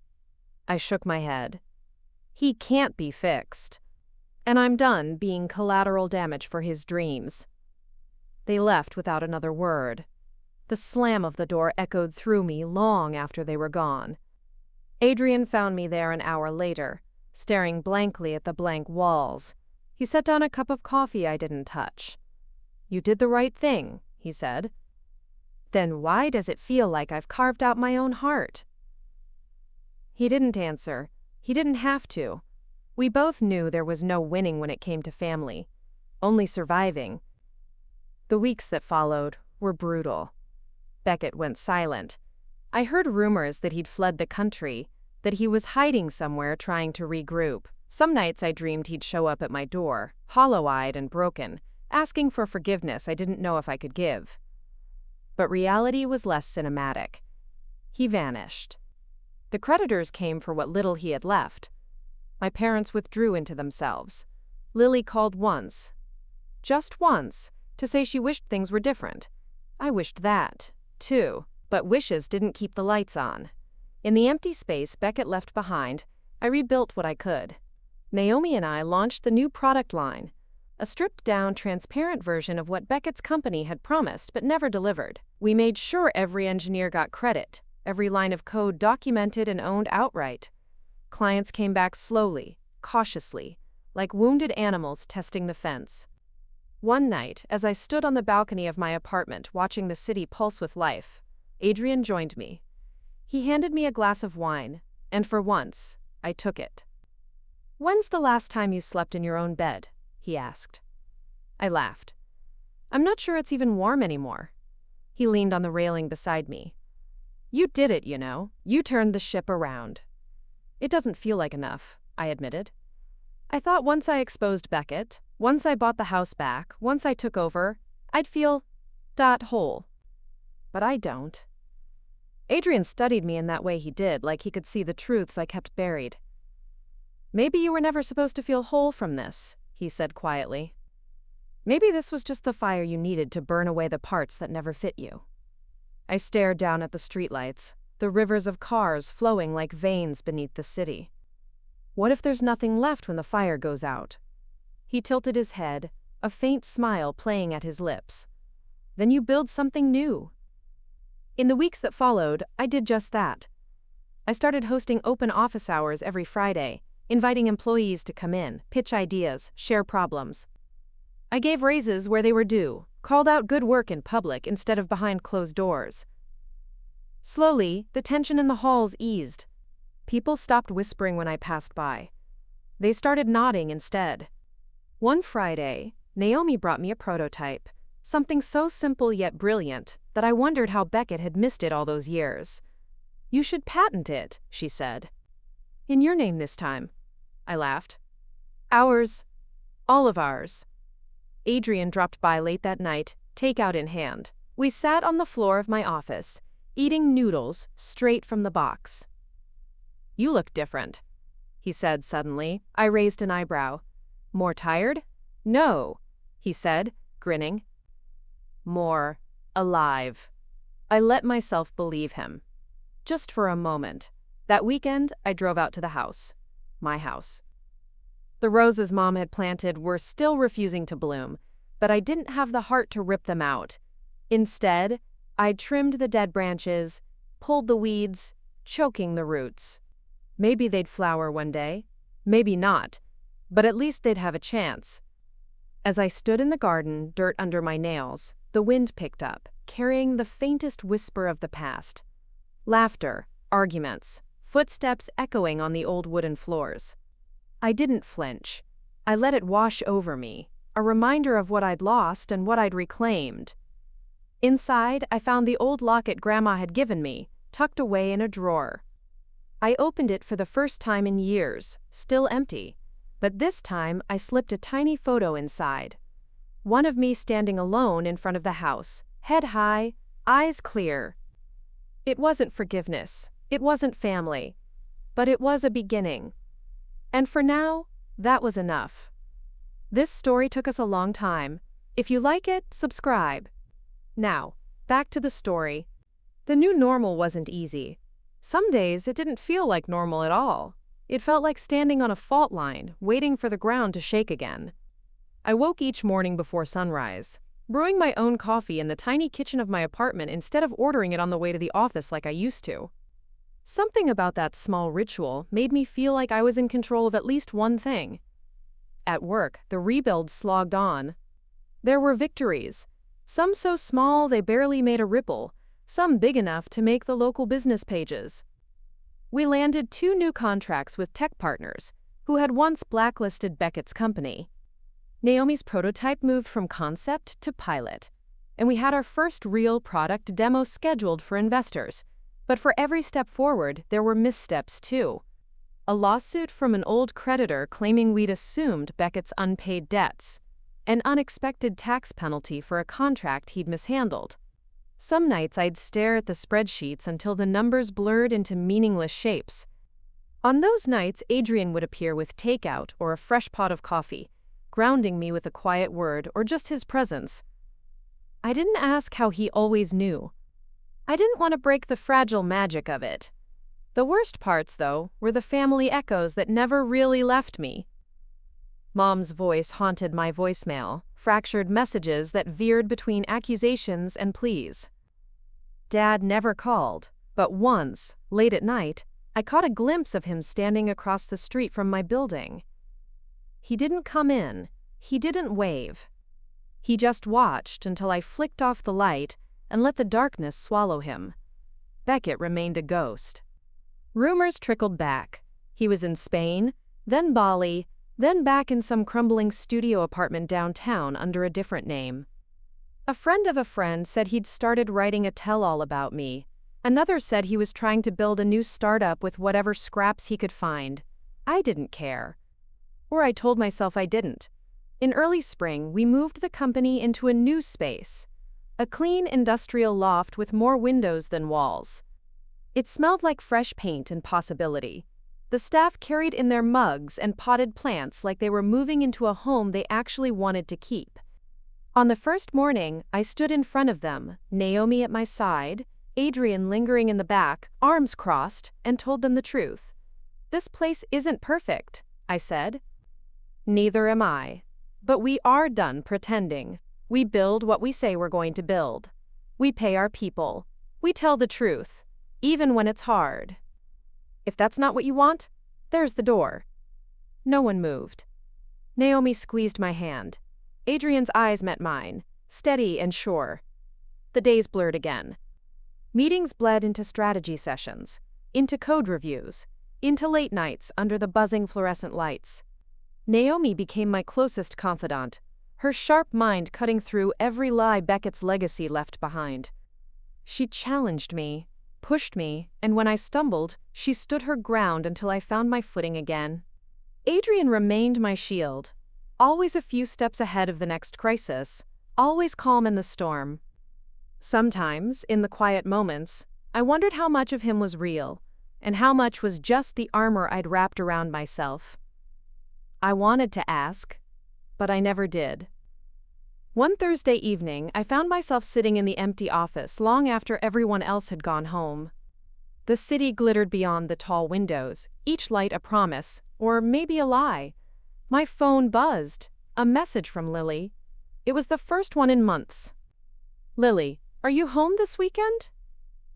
A: I shook my head. He can't be fixed. And I'm done being collateral damage for his dreams. They left without another word. The slam of the door echoed through me long after they were gone. Adrian found me there an hour later, staring blankly at the blank walls. He set down a cup of coffee I didn't touch. You did the right thing, he said. Then why does it feel like I've carved out my own heart? He didn't answer. He didn't have to. We both knew there was no winning when it came to family, only surviving. The weeks that followed were brutal. Beckett went silent. I heard rumors that he'd fled the country, that he was hiding somewhere trying to regroup. Some nights I dreamed he'd show up at my door, hollow-eyed and broken, asking for forgiveness I didn't know if I could give. But reality was less cinematic. He vanished. The creditors came for what little he had left. My parents withdrew into themselves. Lily called once, just once, to say she wished things were different. I wished that, too, but wishes didn't keep the lights on. In the empty space Beckett left behind, I rebuilt what I could. Naomi and I launched the new product line, a stripped-down, transparent version of what Beckett's company had promised but never delivered. We made sure every engineer got credit, every line of code documented and owned outright. Clients came back slowly, cautiously, like wounded animals testing the fence. One night, as I stood on the balcony of my apartment watching the city pulse with life, Adrian joined me. He handed me a glass of wine, and for once, I took it. When's the last time you slept in your own bed? He asked. I laughed. I'm not sure it's even warm anymore. He leaned on the railing beside me. You did it, you know. You turned the ship around. It doesn't feel like enough, I admitted. I thought once I exposed Beckett, once I bought the house back, once I took over, I'd feel whole. But I don't. Adrian studied me in that way he did, like he could see the truths I kept buried. Maybe you were never supposed to feel whole from this, he said quietly. Maybe this was just the fire you needed to burn away the parts that never fit you. I stared down at the streetlights, the rivers of cars flowing like veins beneath the city. What if there's nothing left when the fire goes out? He tilted his head, a faint smile playing at his lips. Then you build something new. In the weeks that followed, I did just that. I started hosting open office hours every Friday, inviting employees to come in, pitch ideas, share problems. I gave raises where they were due, called out good work in public instead of behind closed doors. Slowly, the tension in the halls eased. People stopped whispering when I passed by. They started nodding instead. One Friday, Naomi brought me a prototype, something so simple yet brilliant that I wondered how Beckett had missed it all those years. You should patent it, she said. In your name this time, I laughed. Ours. All of ours. Adrian dropped by late that night, takeout in hand. We sat on the floor of my office, eating noodles straight from the box. You look different, he said suddenly. I raised an eyebrow. More tired? No, he said, grinning. More alive. I let myself believe him. Just for a moment. That weekend, I drove out to the house. My house. The roses Mom had planted were still refusing to bloom, but I didn't have the heart to rip them out. Instead, I trimmed the dead branches, pulled the weeds, choking the roots. Maybe they'd flower one day, maybe not, but at least they'd have a chance. As I stood in the garden, dirt under my nails, the wind picked up, carrying the faintest whisper of the past. Laughter, arguments, footsteps echoing on the old wooden floors. I didn't flinch. I let it wash over me, a reminder of what I'd lost and what I'd reclaimed. Inside, I found the old locket Grandma had given me, tucked away in a drawer. I opened it for the first time in years, still empty, but this time I slipped a tiny photo inside. One of me standing alone in front of the house, head high, eyes clear. It wasn't forgiveness, it wasn't family, but it was a beginning. And for now, that was enough. This story took us a long time. If you like it, subscribe. Now, back to the story. The new normal wasn't easy. Some days it didn't feel like normal at all. It felt like standing on a fault line, waiting for the ground to shake again. I woke each morning before sunrise, brewing my own coffee in the tiny kitchen of my apartment instead of ordering it on the way to the office like I used to. Something about that small ritual made me feel like I was in control of at least one thing. At work, the rebuild slogged on. There were victories, some so small they barely made a ripple, some big enough to make the local business pages. We landed 2 new contracts with tech partners, who had once blacklisted Beckett's company. Naomi's prototype moved from concept to pilot, and we had our first real product demo scheduled for investors. But for every step forward, there were missteps too. A lawsuit from an old creditor claiming we'd assumed Beckett's unpaid debts. An unexpected tax penalty for a contract he'd mishandled. Some nights I'd stare at the spreadsheets until the numbers blurred into meaningless shapes. On those nights, Adrian would appear with takeout or a fresh pot of coffee, grounding me with a quiet word or just his presence. I didn't ask how he always knew. I didn't want to break the fragile magic of it. The worst parts, though, were the family echoes that never really left me. Mom's voice haunted my voicemail, fractured messages that veered between accusations and pleas. Dad never called, but once, late at night, I caught a glimpse of him standing across the street from my building. He didn't come in, he didn't wave. He just watched until I flicked off the light and let the darkness swallow him. Beckett remained a ghost. Rumors trickled back. He was in Spain, then Bali, then back in some crumbling studio apartment downtown under a different name. A friend of a friend said he'd started writing a tell-all about me. Another said he was trying to build a new startup with whatever scraps he could find. I didn't care. Or I told myself I didn't. In early spring, we moved the company into a new space. A clean industrial loft with more windows than walls. It smelled like fresh paint and possibility. The staff carried in their mugs and potted plants like they were moving into a home they actually wanted to keep. On the first morning, I stood in front of them, Naomi at my side, Adrian lingering in the back, arms crossed, and told them the truth. "This place isn't perfect," I said. "Neither am I. But we are done pretending. We build what we say we're going to build. We pay our people. We tell the truth, even when it's hard. If that's not what you want, there's the door." No one moved. Naomi squeezed my hand. Adrian's eyes met mine, steady and sure. The days blurred again. Meetings bled into strategy sessions, into code reviews, into late nights under the buzzing fluorescent lights. Naomi became my closest confidant, her sharp mind cutting through every lie Beckett's legacy left behind. She challenged me, pushed me, and when I stumbled, she stood her ground until I found my footing again. Adrian remained my shield, always a few steps ahead of the next crisis, always calm in the storm. Sometimes, in the quiet moments, I wondered how much of him was real, and how much was just the armor I'd wrapped around myself. I wanted to ask, but I never did. One Thursday evening, I found myself sitting in the empty office long after everyone else had gone home. The city glittered beyond the tall windows, each light a promise, or maybe a lie. My phone buzzed. A message from Lily. It was the first one in months. "Lily, are you home this weekend?"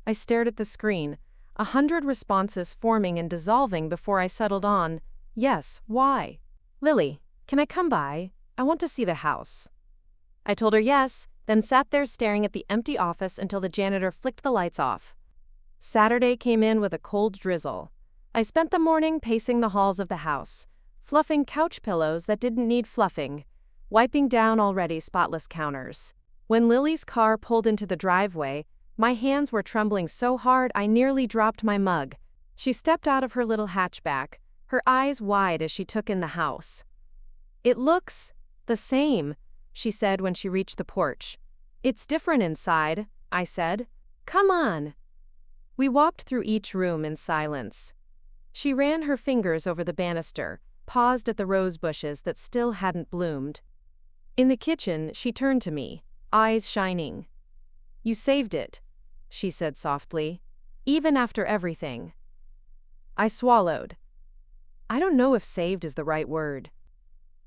A: I stared at the screen, 100 responses forming and dissolving before I settled on, "Yes, why?" "Lily, can I come by? I want to see the house." I told her yes, then sat there staring at the empty office until the janitor flicked the lights off. Saturday came in with a cold drizzle. I spent the morning pacing the halls of the house, fluffing couch pillows that didn't need fluffing, wiping down already spotless counters. When Lily's car pulled into the driveway, my hands were trembling so hard I nearly dropped my mug. She stepped out of her little hatchback, her eyes wide as she took in the house. "It looks the same," she said when she reached the porch. "It's different inside," I said. "Come on." We walked through each room in silence. She ran her fingers over the banister, paused at the rose bushes that still hadn't bloomed. In the kitchen, she turned to me, eyes shining. "You saved it," she said softly, "even after everything." I swallowed. I don't know if saved is the right word.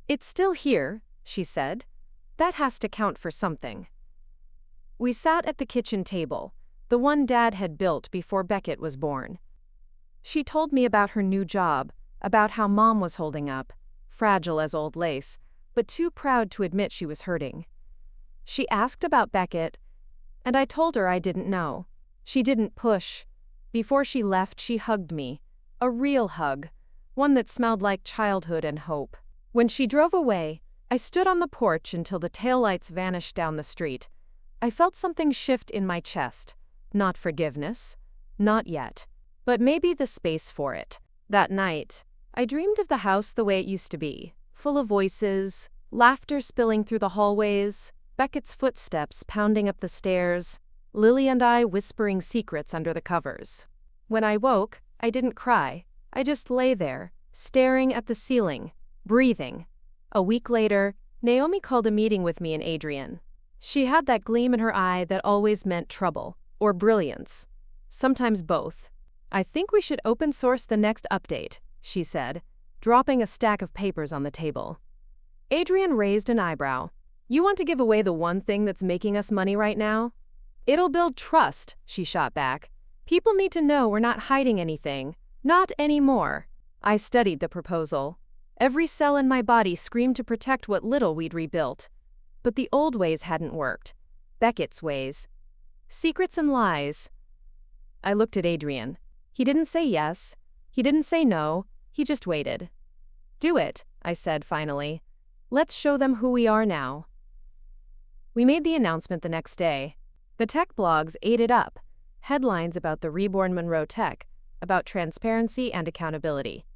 A: "It's still here," she said. "That has to count for something." We sat at the kitchen table, the one Dad had built before Beckett was born. She told me about her new job, about how Mom was holding up, fragile as old lace, but too proud to admit she was hurting. She asked about Beckett, and I told her I didn't know. She didn't push. Before she left, she hugged me. A real hug, one that smelled like childhood and hope. When she drove away, I stood on the porch until the taillights vanished down the street. I felt something shift in my chest. Not forgiveness. Not yet. But maybe the space for it. That night, I dreamed of the house the way it used to be, full of voices, laughter spilling through the hallways, Beckett's footsteps pounding up the stairs, Lily and I whispering secrets under the covers. When I woke, I didn't cry. I just lay there, staring at the ceiling, breathing. A week later, Naomi called a meeting with me and Adrian. She had that gleam in her eye that always meant trouble, or brilliance. Sometimes both. "I think we should open source the next update," she said, dropping a stack of papers on the table. Adrian raised an eyebrow. "You want to give away the one thing that's making us money right now?" "It'll build trust," she shot back. "People need to know we're not hiding anything. Not anymore." I studied the proposal. Every cell in my body screamed to protect what little we'd rebuilt. But the old ways hadn't worked. Beckett's ways. Secrets and lies. I looked at Adrian. He didn't say yes. He didn't say no. He just waited. "Do it," I said finally. "Let's show them who we are now." We made the announcement the next day. The tech blogs ate it up. Headlines about the reborn Monroe Tech, about transparency and accountability.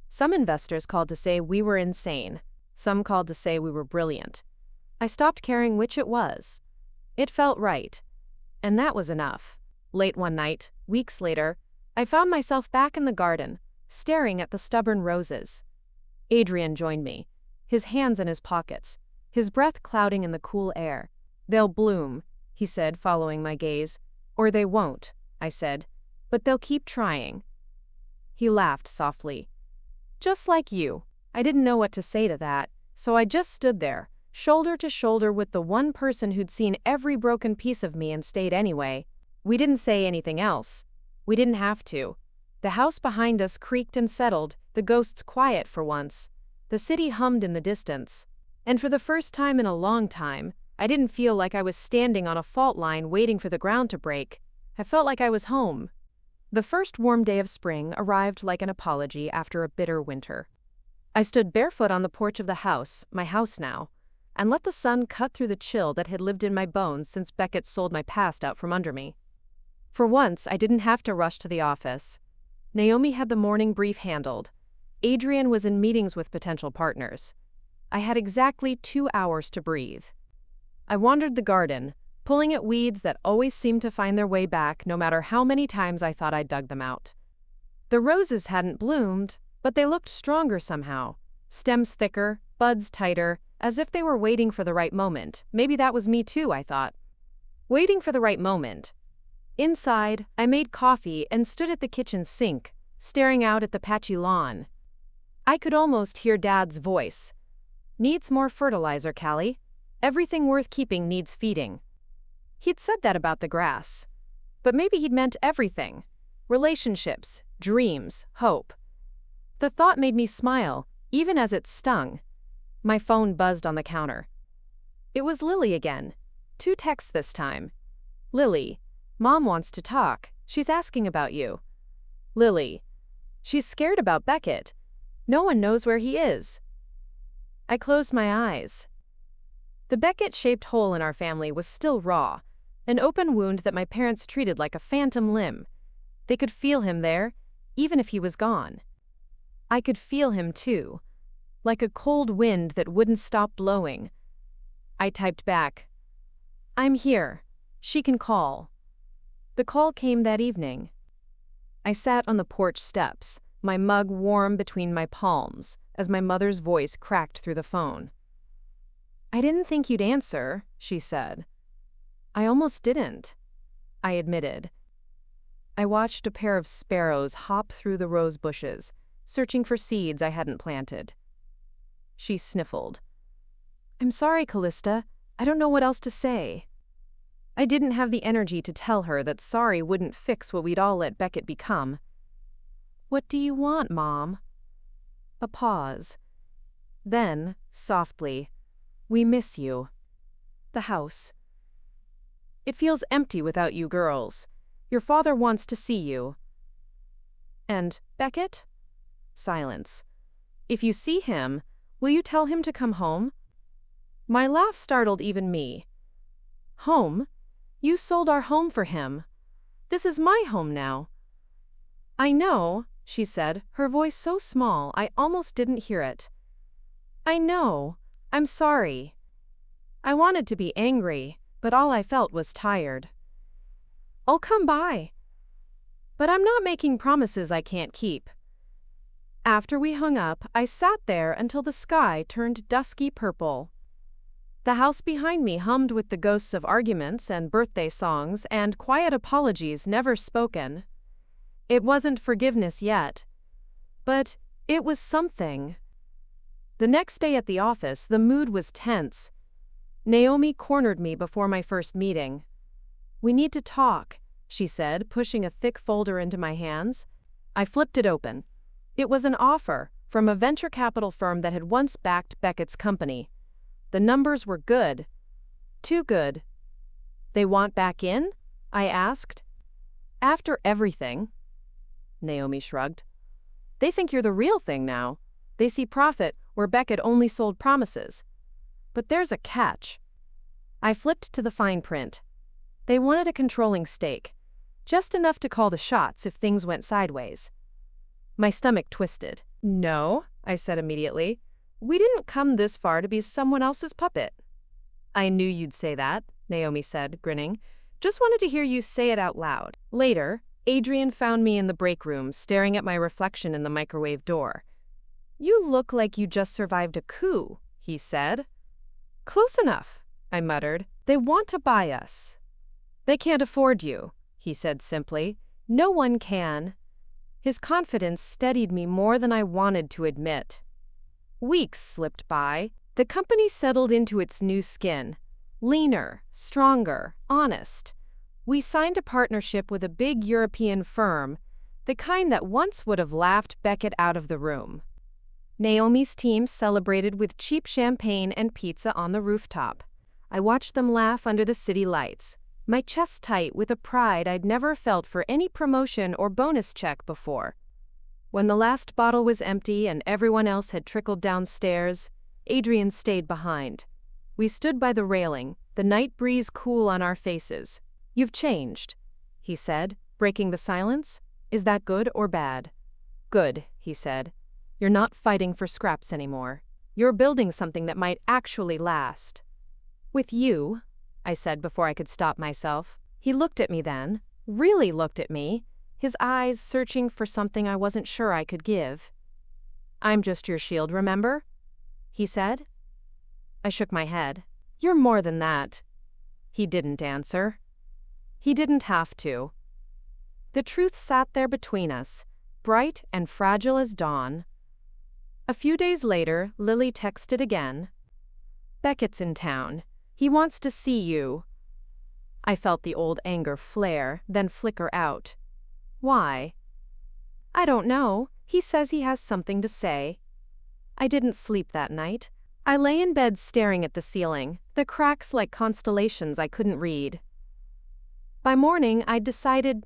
A: Some investors called to say we were insane. Some called to say we were brilliant. I stopped caring which it was. It felt right. And that was enough. Late one night, weeks later, I found myself back in the garden, staring at the stubborn roses. Adrian joined me, his hands in his pockets, his breath clouding in the cool air. "They'll bloom," he said, following my gaze. "Or they won't," I said. "But they'll keep trying." He laughed softly. "Just like you." I didn't know what to say to that, so I just stood there, shoulder to shoulder with the one person who'd seen every broken piece of me and stayed anyway. We didn't say anything else. We didn't have to. The house behind us creaked and settled, the ghosts quiet for once. The city hummed in the distance. And for the first time in a long time, I didn't feel like I was standing on a fault line waiting for the ground to break. I felt like I was home. The first warm day of spring arrived like an apology after a bitter winter. I stood barefoot on the porch of the house, my house now, and let the sun cut through the chill that had lived in my bones since Beckett sold my past out from under me. For once, I didn't have to rush to the office. Naomi had the morning brief handled. Adrian was in meetings with potential partners. I had exactly 2 hours to breathe. I wandered the garden, pulling at weeds that always seemed to find their way back no matter how many times I thought I'd dug them out. The roses hadn't bloomed, but they looked stronger somehow. Stems thicker, buds tighter, as if they were waiting for the right moment. Maybe that was me too, I thought. Waiting for the right moment. Inside, I made coffee and stood at the kitchen sink, staring out at the patchy lawn. I could almost hear Dad's voice. "Needs more fertilizer, Callie. Everything worth keeping needs feeding." He'd said that about the grass. But maybe he'd meant everything. Relationships, dreams, hope. The thought made me smile, even as it stung. My phone buzzed on the counter. It was Lily again. 2 texts this time. Lily, Mom wants to talk. She's asking about you. Lily, she's scared about Beckett. No one knows where he is. I closed my eyes. The Beckett-shaped hole in our family was still raw, an open wound that my parents treated like a phantom limb. They could feel him there, even if he was gone. I could feel him too, like a cold wind that wouldn't stop blowing. I typed back, "I'm here. She can call." The call came that evening. I sat on the porch steps, my mug warm between my palms, as my mother's voice cracked through the phone. "I didn't think you'd answer," she said. "I almost didn't," I admitted. I watched a pair of sparrows hop through the rose bushes, searching for seeds I hadn't planted. She sniffled. "I'm sorry, Callista. I don't know what else to say." I didn't have the energy to tell her that sorry wouldn't fix what we'd all let Beckett become. "What do you want, Mom?" A pause. Then, softly, "We miss you. The house. It feels empty without you girls. Your father wants to see you." "And Beckett?" Silence. "If you see him, will you tell him to come home?" My laugh startled even me. "Home? You sold our home for him. This is my home now." "I know," she said, her voice so small I almost didn't hear it. "I know. I'm sorry." I wanted to be angry, but all I felt was tired. "I'll come by. But I'm not making promises I can't keep." After we hung up, I sat there until the sky turned dusky purple. The house behind me hummed with the ghosts of arguments and birthday songs and quiet apologies never spoken. It wasn't forgiveness yet, but it was something. The next day at the office, the mood was tense. Naomi cornered me before my first meeting. "We need to talk," she said, pushing a thick folder into my hands. I flipped it open. It was an offer from a venture capital firm that had once backed Beckett's company. The numbers were good. Too good. "They want back in?" I asked. "After everything." Naomi shrugged. "They think you're the real thing now. They see profit where Beckett only sold promises. But there's a catch." I flipped to the fine print. They wanted a controlling stake, just enough to call the shots if things went sideways. My stomach twisted. "No," I said immediately. "We didn't come this far to be someone else's puppet." "I knew you'd say that," Naomi said, grinning. "Just wanted to hear you say it out loud." Later, Adrian found me in the break room, staring at my reflection in the microwave door. "You look like you just survived a coup," he said. "Close enough," I muttered. "They want to buy us." "They can't afford you," he said simply. "No one can." His confidence steadied me more than I wanted to admit. Weeks slipped by. The company settled into its new skin. Leaner, stronger, honest. We signed a partnership with a big European firm, the kind that once would have laughed Beckett out of the room. Naomi's team celebrated with cheap champagne and pizza on the rooftop. I watched them laugh under the city lights, my chest tight with a pride I'd never felt for any promotion or bonus check before. When the last bottle was empty and everyone else had trickled downstairs, Adrian stayed behind. We stood by the railing, the night breeze cool on our faces. "You've changed," he said, breaking the silence. "Is that good or bad?" "Good," he said. "You're not fighting for scraps anymore. You're building something that might actually last." "With you," I said before I could stop myself. He looked at me then, really looked at me, his eyes searching for something I wasn't sure I could give. "I'm just your shield, remember?" he said. I shook my head. You're more than that. He didn't answer. He didn't have to. The truth sat there between us, bright and fragile as dawn. A few days later, Lily texted again. Beckett's in town. He wants to see you. I felt the old anger flare, then flicker out. Why? I don't know. He says he has something to say. I didn't sleep that night. I lay in bed staring at the ceiling, the cracks like constellations I couldn't read. By morning, I'd decided.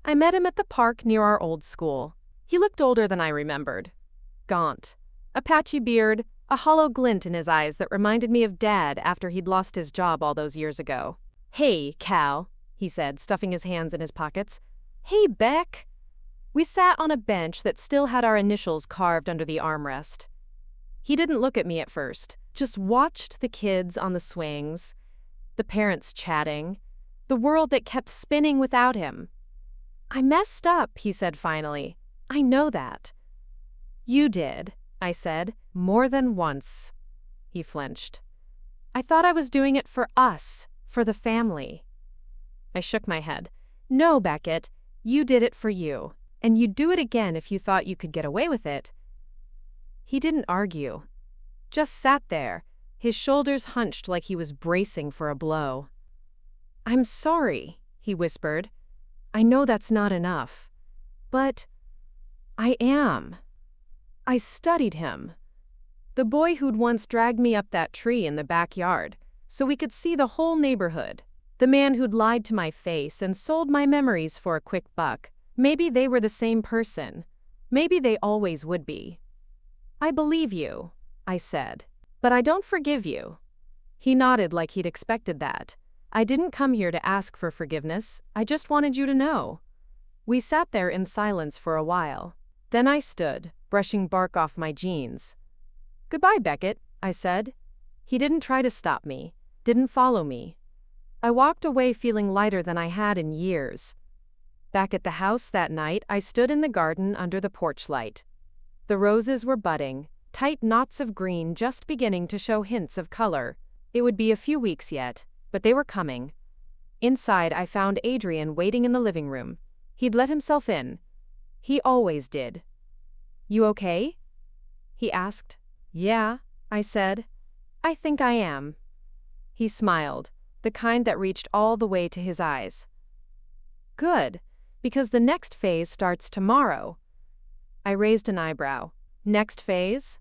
A: I met him at the park near our old school. He looked older than I remembered. Gaunt. A patchy beard, a hollow glint in his eyes that reminded me of Dad after he'd lost his job all those years ago. Hey, Cal, he said, stuffing his hands in his pockets. Hey, Beck. We sat on a bench that still had our initials carved under the armrest. He didn't look at me at first, just watched the kids on the swings, the parents chatting, the world that kept spinning without him. I messed up, he said finally. I know that. You did, I said, more than once. He flinched. I thought I was doing it for us, for the family. I shook my head. No, Beckett, you did it for you, and you'd do it again if you thought you could get away with it. He didn't argue, just sat there, his shoulders hunched like he was bracing for a blow. I'm sorry, he whispered. I know that's not enough. But I am. I studied him. The boy who'd once dragged me up that tree in the backyard so we could see the whole neighborhood. The man who'd lied to my face and sold my memories for a quick buck. Maybe they were the same person. Maybe they always would be. I believe you, I said, but I don't forgive you. He nodded like he'd expected that. I didn't come here to ask for forgiveness, I just wanted you to know. We sat there in silence for a while. Then I stood, brushing bark off my jeans. Goodbye, Beckett, I said. He didn't try to stop me, didn't follow me. I walked away feeling lighter than I had in years. Back at the house that night, I stood in the garden under the porch light. The roses were budding, tight knots of green just beginning to show hints of color. It would be a few weeks yet, but they were coming. Inside, I found Adrian waiting in the living room. He'd let himself in. He always did. You okay? He asked. Yeah, I said. I think I am. He smiled, the kind that reached all the way to his eyes. Good, because the next phase starts tomorrow. I raised an eyebrow. Next phase?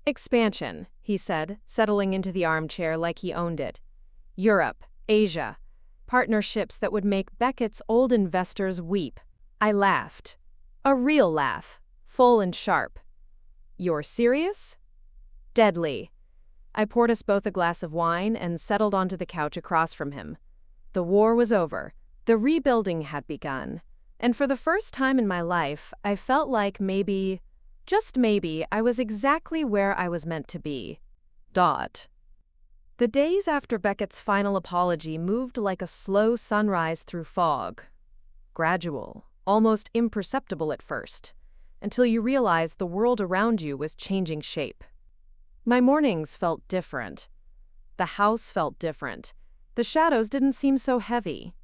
A: Expansion, he said, settling into the armchair like he owned it. Europe, Asia, partnerships that would make Beckett's old investors weep. I laughed. A real laugh, full and sharp. You're serious? Deadly. I poured us both a glass of wine and settled onto the couch across from him. The war was over. The rebuilding had begun. And for the first time in my life, I felt like maybe, just maybe, I was exactly where I was meant to be. The days after Beckett's final apology moved like a slow sunrise through fog. Gradual, almost imperceptible at first, until you realized the world around you was changing shape. My mornings felt different. The house felt different. The shadows didn't seem so heavy.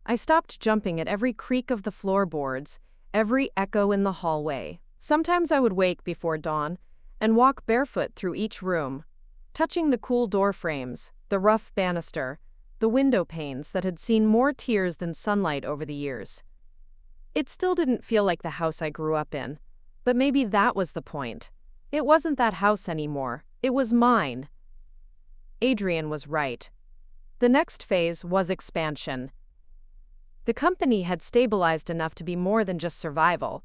A: I stopped jumping at every creak of the floorboards, every echo in the hallway. Sometimes I would wake before dawn and walk barefoot through each room, touching the cool door frames, the rough banister, the window panes that had seen more tears than sunlight over the years. It still didn't feel like the house I grew up in, but maybe that was the point. It wasn't that house anymore. It was mine. Adrian was right. The next phase was expansion. The company had stabilized enough to be more than just survival.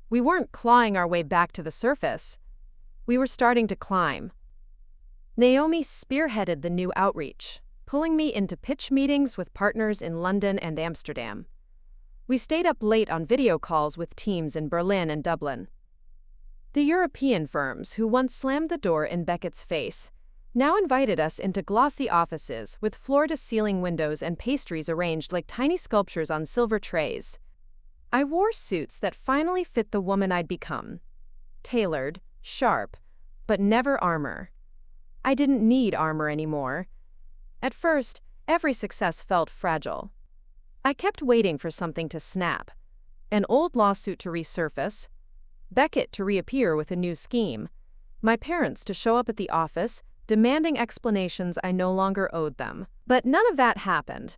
A: We weren't clawing our way back to the surface. We were starting to climb. Naomi spearheaded the new outreach, pulling me into pitch meetings with partners in London and Amsterdam. We stayed up late on video calls with teams in Berlin and Dublin. The European firms who once slammed the door in Beckett's face now invited us into glossy offices with floor-to-ceiling windows and pastries arranged like tiny sculptures on silver trays. I wore suits that finally fit the woman I'd become. Tailored, sharp, but never armor. I didn't need armor anymore. At first, every success felt fragile. I kept waiting for something to snap. An old lawsuit to resurface, Beckett to reappear with a new scheme, my parents to show up at the office, demanding explanations I no longer owed them. But none of that happened.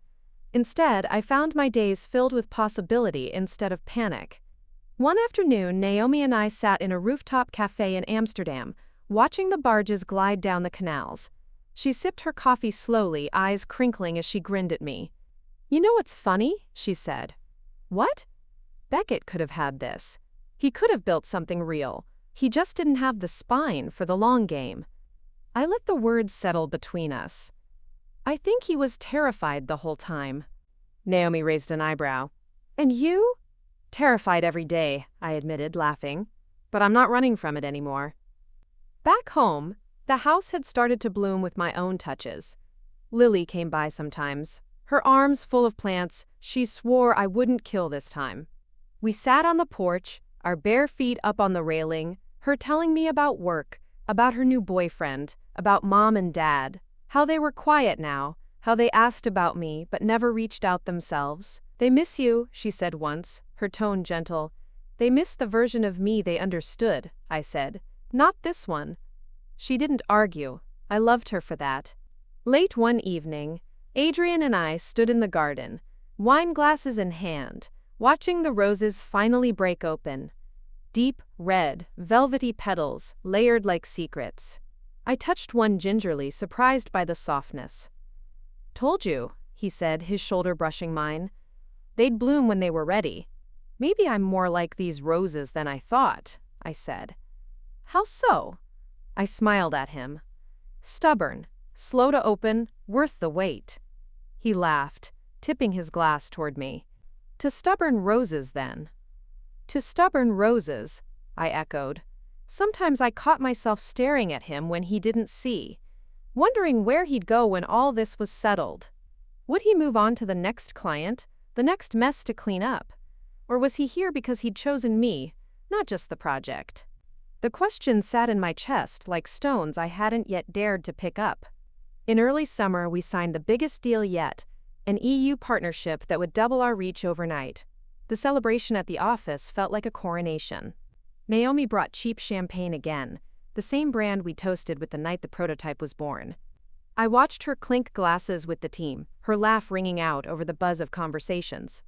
A: Instead, I found my days filled with possibility instead of panic. One afternoon, Naomi and I sat in a rooftop cafe in Amsterdam, watching the barges glide down the canals. She sipped her coffee slowly, eyes crinkling as she grinned at me. "You know what's funny?" she said. "What?" Beckett could have had this. He could have built something real. He just didn't have the spine for the long game. I let the words settle between us. I think he was terrified the whole time. Naomi raised an eyebrow. "And you?" "Terrified every day," I admitted, laughing. "But I'm not running from it anymore." Back home, the house had started to bloom with my own touches. Lily came by sometimes. Her arms full of plants, she swore I wouldn't kill this time. We sat on the porch, our bare feet up on the railing, her telling me about work, about her new boyfriend, about Mom and Dad, how they were quiet now, how they asked about me but never reached out themselves. "They miss you," she said once, her tone gentle. "They miss the version of me they understood," I said. "Not this one." She didn't argue. I loved her for that. Late one evening, Adrian and I stood in the garden, wine glasses in hand, watching the roses finally break open. Deep, red, velvety petals, layered like secrets. I touched one gingerly, surprised by the softness. "Told you," he said, his shoulder brushing mine. "They'd bloom when they were ready." "Maybe I'm more like these roses than I thought," I said. "How so?" I smiled at him. "Stubborn, slow to open, worth the wait." He laughed, tipping his glass toward me. "To stubborn roses, then." "To stubborn roses," I echoed. Sometimes I caught myself staring at him when he didn't see, wondering where he'd go when all this was settled. Would he move on to the next client, the next mess to clean up? Or was he here because he'd chosen me, not just the project? The question sat in my chest like stones I hadn't yet dared to pick up. In early summer, we signed the biggest deal yet, an EU partnership that would double our reach overnight. The celebration at the office felt like a coronation. Naomi brought cheap champagne again, the same brand we toasted with the night the prototype was born. I watched her clink glasses with the team, her laugh ringing out over the buzz of conversations.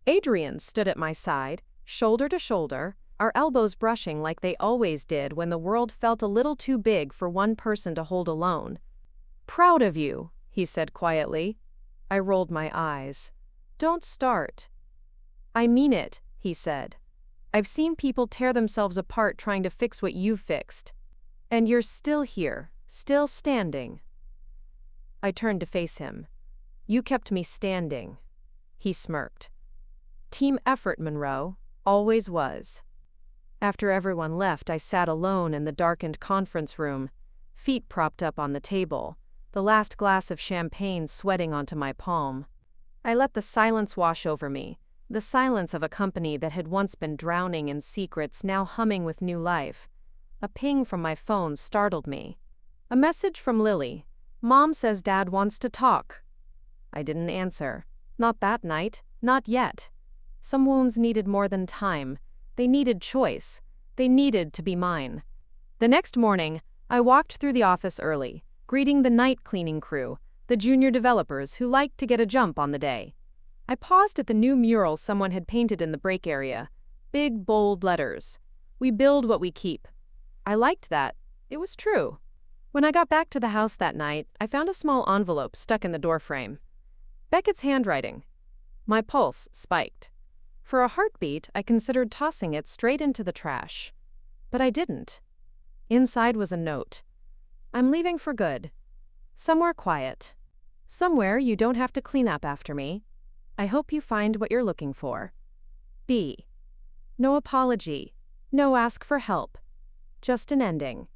A: Adrian stood at my side, shoulder to shoulder, our elbows brushing like they always did when the world felt a little too big for one person to hold alone. "Proud of you," he said quietly. I rolled my eyes. "Don't start." "I mean it," he said. "I've seen people tear themselves apart trying to fix what you've fixed. And you're still here, still standing." I turned to face him. "You kept me standing." He smirked. "Team effort, Monroe. Always was." After everyone left, I sat alone in the darkened conference room, feet propped up on the table, the last glass of champagne sweating onto my palm. I let the silence wash over me, the silence of a company that had once been drowning in secrets, now humming with new life. A ping from my phone startled me. A message from Lily. "Mom says Dad wants to talk." I didn't answer. Not that night. Not yet. Some wounds needed more than time. They needed choice. They needed to be mine. The next morning, I walked through the office early, greeting the night cleaning crew, the junior developers who liked to get a jump on the day. I paused at the new mural someone had painted in the break area. Big, bold letters. "We build what we keep." I liked that. It was true. When I got back to the house that night, I found a small envelope stuck in the doorframe. Beckett's handwriting. My pulse spiked. For a heartbeat, I considered tossing it straight into the trash. But I didn't. Inside was a note. "I'm leaving for good. Somewhere quiet. Somewhere you don't have to clean up after me. I hope you find what you're looking for. B." No apology. No ask for help. Just an ending.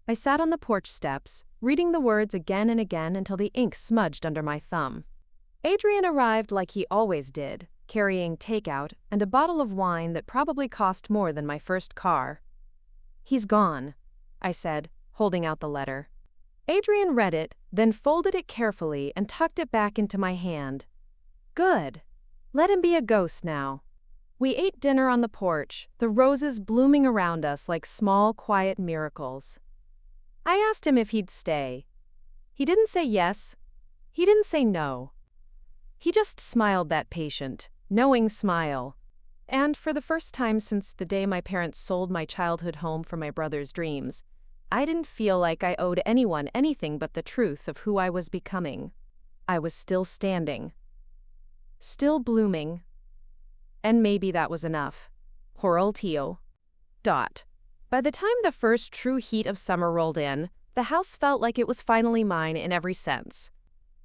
A: I sat on the porch steps, reading the words again and again until the ink smudged under my thumb. Adrian arrived like he always did, carrying takeout and a bottle of wine that probably cost more than my first car. "He's gone," I said, holding out the letter. Adrian read it, then folded it carefully and tucked it back into my hand. Good. Let him be a ghost now. We ate dinner on the porch, the roses blooming around us like small, quiet miracles. I asked him if he'd stay. He didn't say yes. He didn't say no. He just smiled that patient, knowing smile. And for the first time since the day my parents sold my childhood home for my brother's dreams, I didn't feel like I owed anyone anything but the truth of who I was becoming. I was still standing. Still blooming. And maybe that was enough. Horal Tio. By the time the first true heat of summer rolled in, the house felt like it was finally mine in every sense.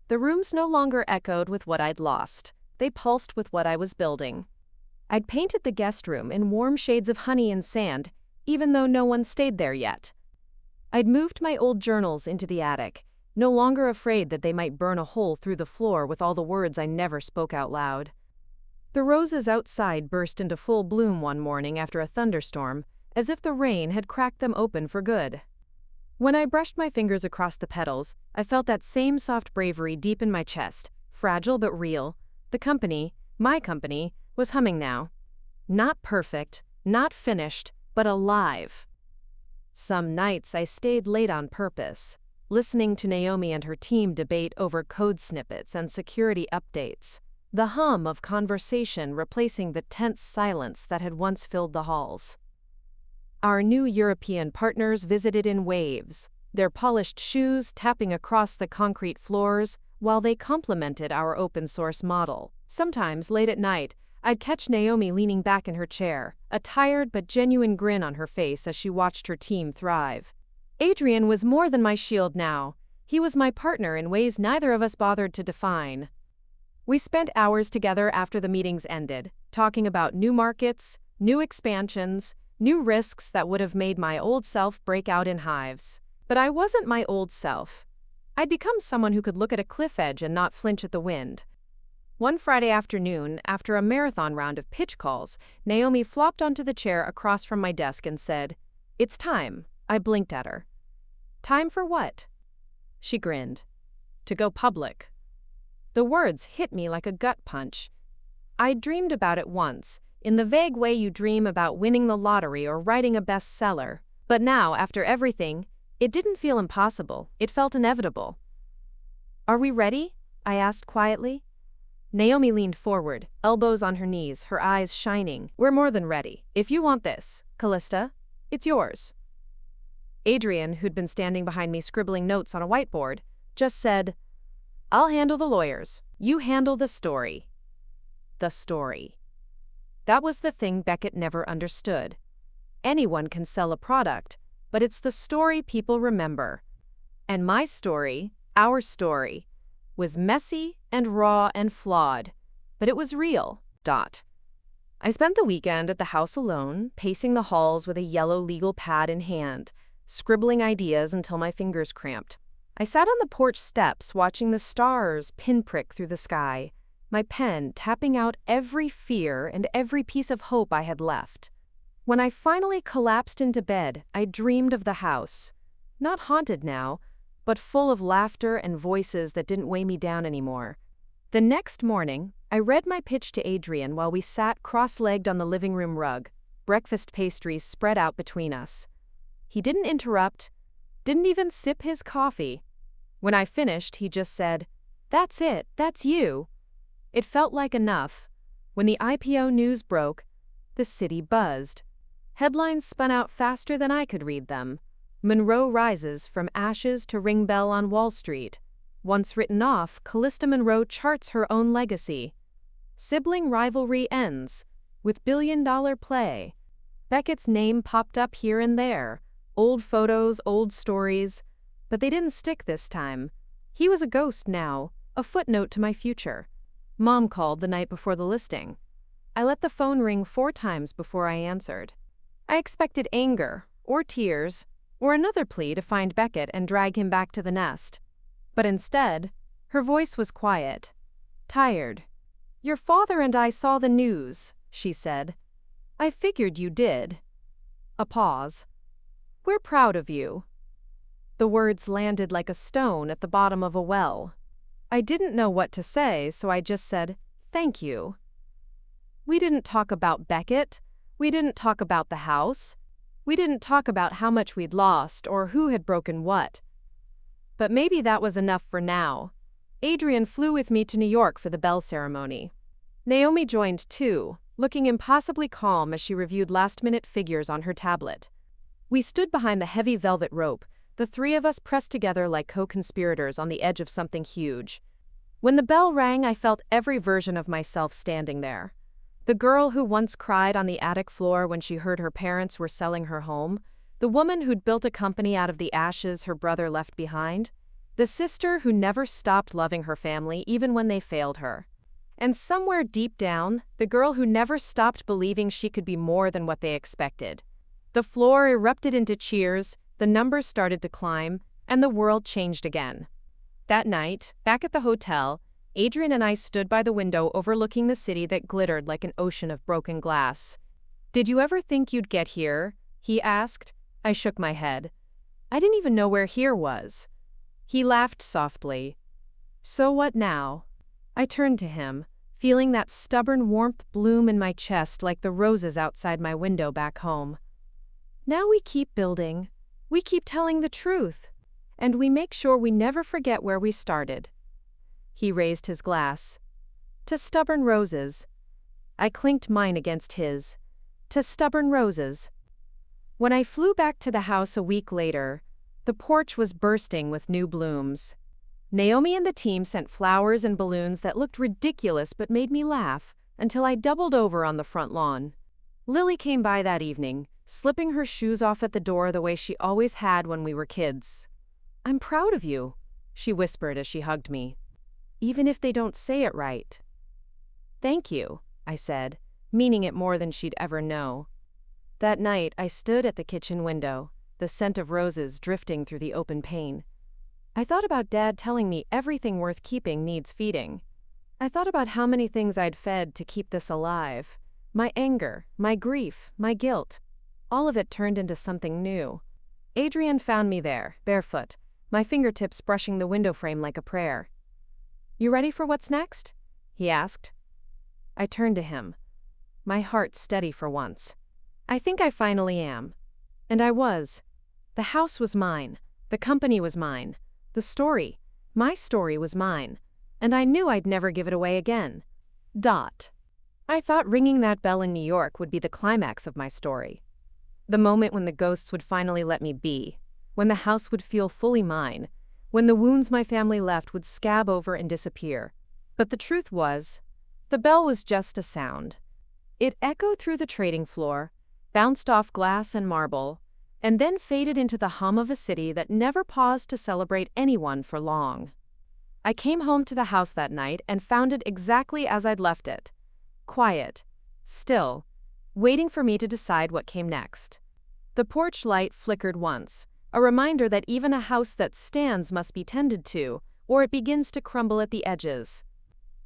A: The rooms no longer echoed with what I'd lost. They pulsed with what I was building. I'd painted the guest room in warm shades of honey and sand, even though no one stayed there yet. I'd moved my old journals into the attic, no longer afraid that they might burn a hole through the floor with all the words I never spoke out loud. The roses outside burst into full bloom one morning after a thunderstorm, as if the rain had cracked them open for good. When I brushed my fingers across the petals, I felt that same soft bravery deep in my chest, fragile but real. The company, my company, was humming now. Not perfect, not finished, but alive. Some nights I stayed late on purpose, listening to Naomi and her team debate over code snippets and security updates, the hum of conversation replacing the tense silence that had once filled the halls. Our new European partners visited in waves, their polished shoes tapping across the concrete floors while they complimented our open-source model. Sometimes, late at night, I'd catch Naomi leaning back in her chair, a tired but genuine grin on her face as she watched her team thrive. Adrian was more than my shield now. He was my partner in ways neither of us bothered to define. We spent hours together after the meetings ended, talking about new markets, new expansions, new risks that would have made my old self break out in hives. But I wasn't my old self. I'd become someone who could look at a cliff edge and not flinch at the wind. One Friday afternoon, after a marathon round of pitch calls, Naomi flopped onto the chair across from my desk and said, "It's time." I blinked at her. "Time for what?" She grinned. "To go public." The words hit me like a gut punch. I'd dreamed about it once, in the vague way you dream about winning the lottery or writing a bestseller. But now, after everything, it didn't feel impossible, it felt inevitable. "Are we ready?" I asked quietly. Naomi leaned forward, elbows on her knees, her eyes shining. "We're more than ready. If you want this, Callista, it's yours." Adrian, who'd been standing behind me scribbling notes on a whiteboard, just said, "I'll handle the lawyers. You handle the story." The story. That was the thing Beckett never understood. Anyone can sell a product, but it's the story people remember. And my story, our story, was messy and raw and flawed, but it was real. I spent the weekend at the house alone, pacing the halls with a yellow legal pad in hand, scribbling ideas until my fingers cramped. I sat on the porch steps watching the stars pinprick through the sky, my pen tapping out every fear and every piece of hope I had left. When I finally collapsed into bed, I dreamed of the house. Not haunted now, but full of laughter and voices that didn't weigh me down anymore. The next morning, I read my pitch to Adrian while we sat cross-legged on the living room rug, breakfast pastries spread out between us. He didn't interrupt, didn't even sip his coffee. When I finished, he just said, "That's it, that's you." It felt like enough. When the IPO news broke, the city buzzed. Headlines spun out faster than I could read them. Monroe rises from ashes to ring bell on Wall Street. Once written off, Callista Monroe charts her own legacy. Sibling rivalry ends, with billion-dollar play. Beckett's name popped up here and there. Old photos, old stories. But they didn't stick this time. He was a ghost now, a footnote to my future. Mom called the night before the listing. I let the phone ring 4 times before I answered. I expected anger, or tears, or another plea to find Beckett and drag him back to the nest. But instead, her voice was quiet, tired. "Your father and I saw the news," she said. "I figured you did." A pause. "We're proud of you." The words landed like a stone at the bottom of a well. I didn't know what to say, so I just said, "Thank you." We didn't talk about Beckett. We didn't talk about the house. We didn't talk about how much we'd lost or who had broken what. But maybe that was enough for now. Adrian flew with me to New York for the bell ceremony. Naomi joined too, looking impossibly calm as she reviewed last-minute figures on her tablet. We stood behind the heavy velvet rope, the three of us pressed together like co-conspirators on the edge of something huge. When the bell rang, I felt every version of myself standing there. The girl who once cried on the attic floor when she heard her parents were selling her home, the woman who'd built a company out of the ashes her brother left behind, the sister who never stopped loving her family even when they failed her. And somewhere deep down, the girl who never stopped believing she could be more than what they expected. The floor erupted into cheers, the numbers started to climb, and the world changed again. That night, back at the hotel, Adrian and I stood by the window overlooking the city that glittered like an ocean of broken glass. "Did you ever think you'd get here?" he asked. I shook my head. I didn't even know where here was. He laughed softly. "So what now?" I turned to him, feeling that stubborn warmth bloom in my chest like the roses outside my window back home. "Now we keep building. We keep telling the truth. And we make sure we never forget where we started." He raised his glass. "To stubborn roses." I clinked mine against his. "To stubborn roses." When I flew back to the house a week later, the porch was bursting with new blooms. Naomi and the team sent flowers and balloons that looked ridiculous but made me laugh, until I doubled over on the front lawn. Lily came by that evening, slipping her shoes off at the door the way she always had when we were kids. "I'm proud of you," she whispered as she hugged me. "Even if they don't say it right." "Thank you," I said, meaning it more than she'd ever know. That night, I stood at the kitchen window, the scent of roses drifting through the open pane. I thought about Dad telling me everything worth keeping needs feeding. I thought about how many things I'd fed to keep this alive. My anger, my grief, my guilt. All of it turned into something new. Adrian found me there, barefoot, my fingertips brushing the window frame like a prayer. "You ready for what's next?" he asked. I turned to him, my heart steady for once. "I think I finally am." And I was. The house was mine. The company was mine. The story, my story, was mine. And I knew I'd never give it away again. I thought ringing that bell in New York would be the climax of my story. The moment when the ghosts would finally let me be. When the house would feel fully mine. When the wounds my family left would scab over and disappear. But the truth was, the bell was just a sound. It echoed through the trading floor, bounced off glass and marble, and then faded into the hum of a city that never paused to celebrate anyone for long. I came home to the house that night and found it exactly as I'd left it. Quiet, still, waiting for me to decide what came next. The porch light flickered once, a reminder that even a house that stands must be tended to, or it begins to crumble at the edges.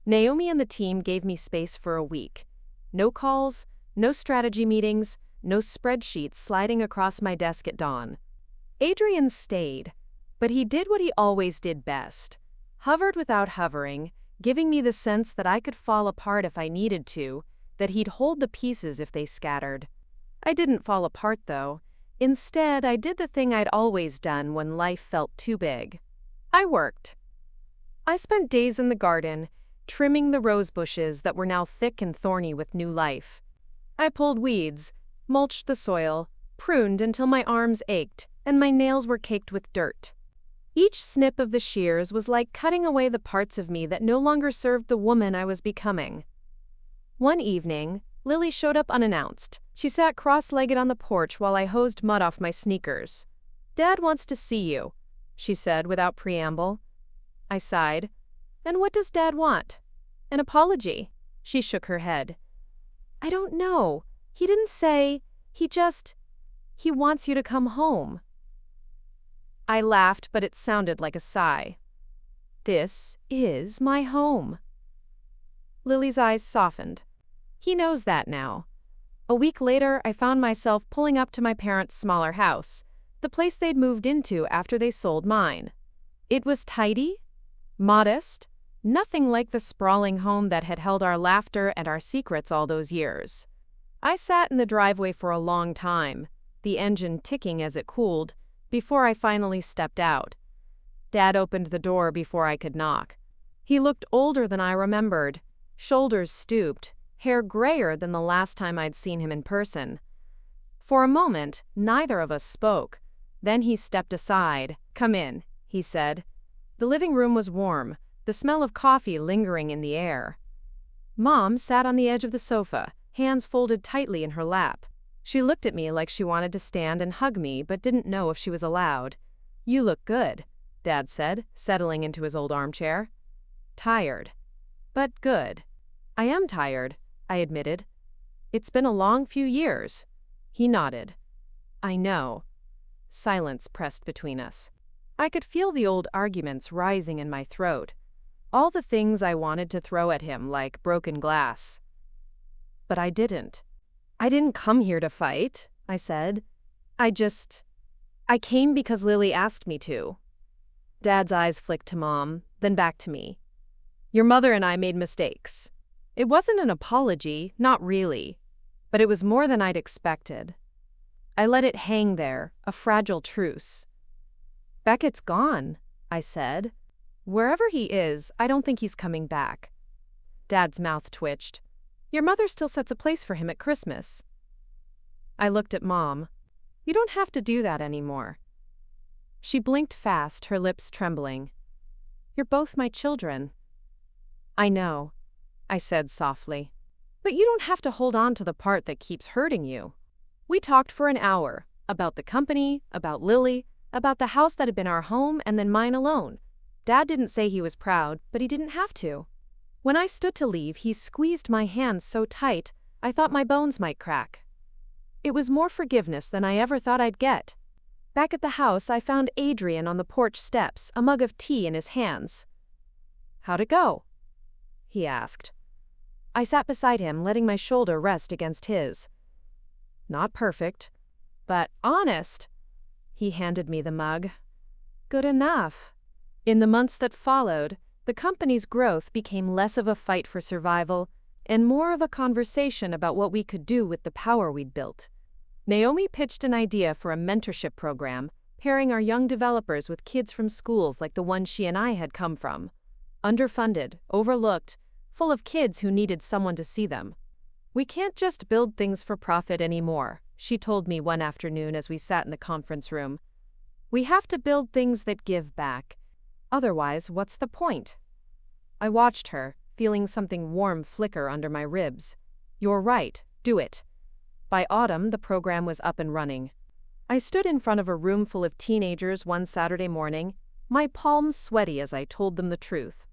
A: Naomi and the team gave me space for a week. No calls, no strategy meetings, no spreadsheets sliding across my desk at dawn. Adrian stayed, but he did what he always did best. Hovered without hovering, giving me the sense that I could fall apart if I needed to, that he'd hold the pieces if they scattered. I didn't fall apart, though. Instead, I did the thing I'd always done when life felt too big. I worked. I spent days in the garden, trimming the rose bushes that were now thick and thorny with new life. I pulled weeds, mulched the soil, pruned until my arms ached and my nails were caked with dirt. Each snip of the shears was like cutting away the parts of me that no longer served the woman I was becoming. One evening, Lily showed up unannounced. She sat cross-legged on the porch while I hosed mud off my sneakers. "Dad wants to see you," she said without preamble. I sighed. "And what does Dad want?" "An apology." She shook her head. "I don't know. He didn't say. He wants you to come home." I laughed, but it sounded like a sigh. "This is my home." Lily's eyes softened. "He knows that now." A week later, I found myself pulling up to my parents' smaller house. the place they'd moved into after they sold mine. It was tidy, modest, nothing like the sprawling home that had held our laughter and our secrets all those years. I sat in the driveway for a long time, the engine ticking as it cooled, before I finally stepped out. Dad opened the door before I could knock. He looked older than I remembered, shoulders stooped, hair grayer than the last time I'd seen him in person. For a moment, neither of us spoke. Then he stepped aside. "Come in," he said. The living room was warm, the smell of coffee lingering in the air. Mom sat on the edge of the sofa, hands folded tightly in her lap. She looked at me like she wanted to stand and hug me but didn't know if she was allowed. "You look good," Dad said, settling into his old armchair. "Tired. But good." "I am tired," I admitted. "It's been a long few years." He nodded. "I know." Silence pressed between us. I could feel the old arguments rising in my throat. All the things I wanted to throw at him like broken glass. But I didn't. "I didn't come here to fight," I said. I came because Lily asked me to." Dad's eyes flicked to Mom, then back to me. "Your mother and I made mistakes." It wasn't an apology, not really, but it was more than I'd expected. I let it hang there, a fragile truce. "Beckett's gone," I said. "Wherever he is, I don't think he's coming back." Dad's mouth twitched. "Your mother still sets a place for him at Christmas." I looked at Mom. "You don't have to do that anymore." She blinked fast, her lips trembling. "You're both my children." "I know," I said softly. "But you don't have to hold on to the part that keeps hurting you." We talked for an hour, about the company, about Lily, about the house that had been our home and then mine alone. Dad didn't say he was proud, but he didn't have to. When I stood to leave, he squeezed my hands so tight, I thought my bones might crack. It was more forgiveness than I ever thought I'd get. Back at the house, I found Adrian on the porch steps, a mug of tea in his hands. "How'd it go?" he asked. I sat beside him, letting my shoulder rest against his. "Not perfect, but honest." He handed me the mug. "Good enough." In the months that followed, the company's growth became less of a fight for survival and more of a conversation about what we could do with the power we'd built. Naomi pitched an idea for a mentorship program, pairing our young developers with kids from schools like the one she and I had come from. Underfunded, overlooked, full of kids who needed someone to see them. "We can't just build things for profit anymore," she told me one afternoon as we sat in the conference room. "We have to build things that give back. Otherwise, what's the point?" I watched her, feeling something warm flicker under my ribs. "You're right, do it." By autumn, the program was up and running. I stood in front of a room full of teenagers one Saturday morning, my palms sweaty as I told them the truth.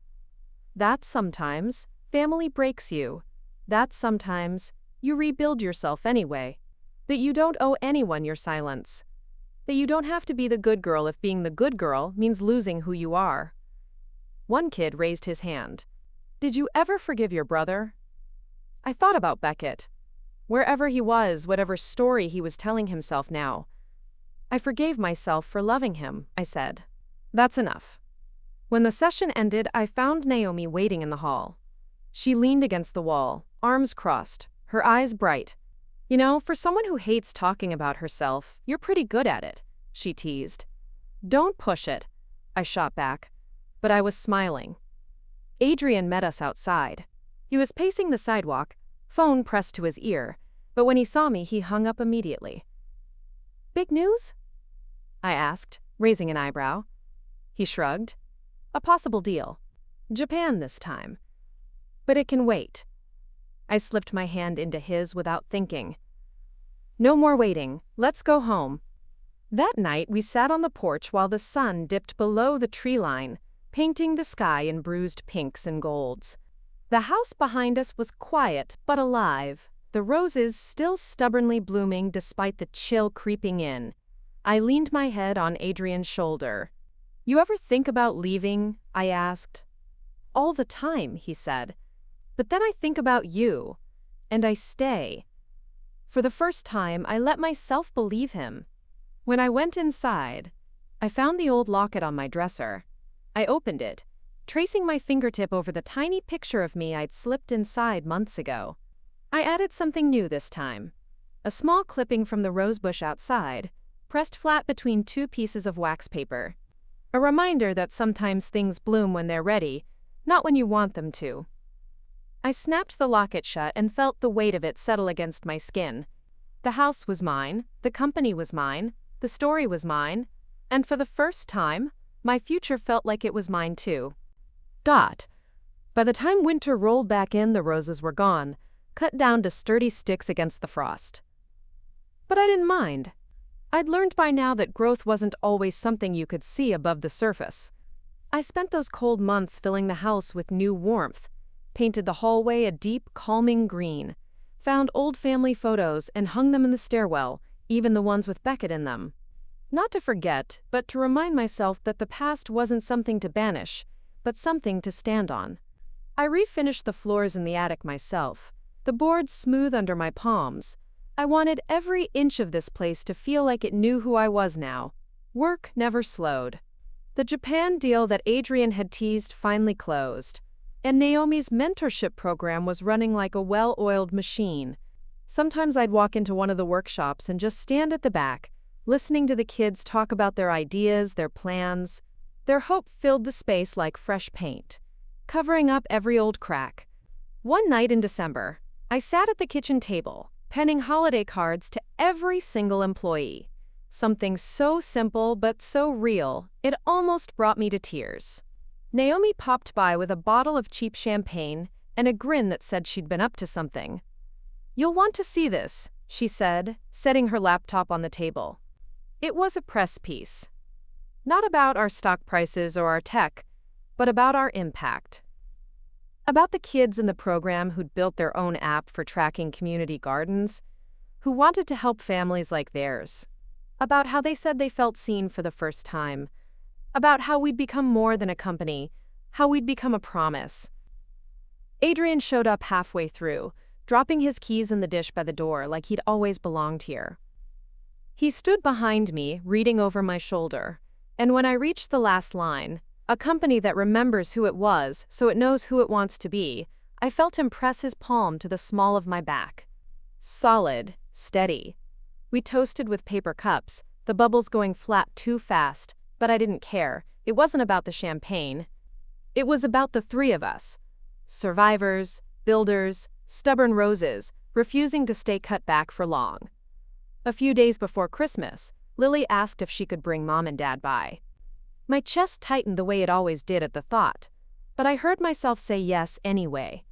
A: That sometimes, family breaks you. That sometimes, you rebuild yourself anyway. That you don't owe anyone your silence. That you don't have to be the good girl if being the good girl means losing who you are. One kid raised his hand. "Did you ever forgive your brother?" I thought about Beckett. Wherever he was, whatever story he was telling himself now. "I forgave myself for loving him," I said. "That's enough." When the session ended, I found Naomi waiting in the hall. She leaned against the wall, arms crossed, her eyes bright. "You know, for someone who hates talking about herself, you're pretty good at it," she teased. "Don't push it," I shot back, but I was smiling. Adrian met us outside. He was pacing the sidewalk, phone pressed to his ear, but when he saw me, he hung up immediately. "Big news?" I asked, raising an eyebrow. He shrugged. "A possible deal. Japan this time. But it can wait." I slipped my hand into his without thinking. "No more waiting. Let's go home." That night, we sat on the porch while the sun dipped below the tree line, painting the sky in bruised pinks and golds. The house behind us was quiet but alive, the roses still stubbornly blooming despite the chill creeping in. I leaned my head on Adrian's shoulder. "You ever think about leaving?" I asked. "All the time," he said. "But then I think about you, and I stay." For the first time, I let myself believe him. When I went inside, I found the old locket on my dresser. I opened it, tracing my fingertip over the tiny picture of me I'd slipped inside months ago. I added something new this time. A small clipping from the rosebush outside, pressed flat between two pieces of wax paper. A reminder that sometimes things bloom when they're ready, not when you want them to. I snapped the locket shut and felt the weight of it settle against my skin. The house was mine, the company was mine, the story was mine, and for the first time, my future felt like it was mine too. By the time winter rolled back in, the roses were gone, cut down to sturdy sticks against the frost. But I didn't mind. I'd learned by now that growth wasn't always something you could see above the surface. I spent those cold months filling the house with new warmth, painted the hallway a deep, calming green, found old family photos and hung them in the stairwell, even the ones with Beckett in them. Not to forget, but to remind myself that the past wasn't something to banish, but something to stand on. I refinished the floors in the attic myself, the boards smooth under my palms. I wanted every inch of this place to feel like it knew who I was now. Work never slowed. The Japan deal that Adrian had teased finally closed, and Naomi's mentorship program was running like a well-oiled machine. Sometimes I'd walk into one of the workshops and just stand at the back, listening to the kids talk about their ideas, their plans. Their hope filled the space like fresh paint, covering up every old crack. One night in December, I sat at the kitchen table, penning holiday cards to every single employee. Something so simple but so real, it almost brought me to tears. Naomi popped by with a bottle of cheap champagne and a grin that said she'd been up to something. "You'll want to see this," she said, setting her laptop on the table. It was a press piece. Not about our stock prices or our tech, but about our impact. About the kids in the program who'd built their own app for tracking community gardens, who wanted to help families like theirs. About how they said they felt seen for the first time. About how we'd become more than a company, how we'd become a promise. Adrian showed up halfway through, dropping his keys in the dish by the door like he'd always belonged here. He stood behind me, reading over my shoulder, and when I reached the last line, "A company that remembers who it was so it knows who it wants to be," I felt him press his palm to the small of my back. Solid, steady. We toasted with paper cups, the bubbles going flat too fast, but I didn't care. It wasn't about the champagne. It was about the three of us. Survivors, builders, stubborn roses, refusing to stay cut back for long. A few days before Christmas, Lily asked if she could bring Mom and Dad by. My chest tightened the way it always did at the thought, but I heard myself say yes anyway.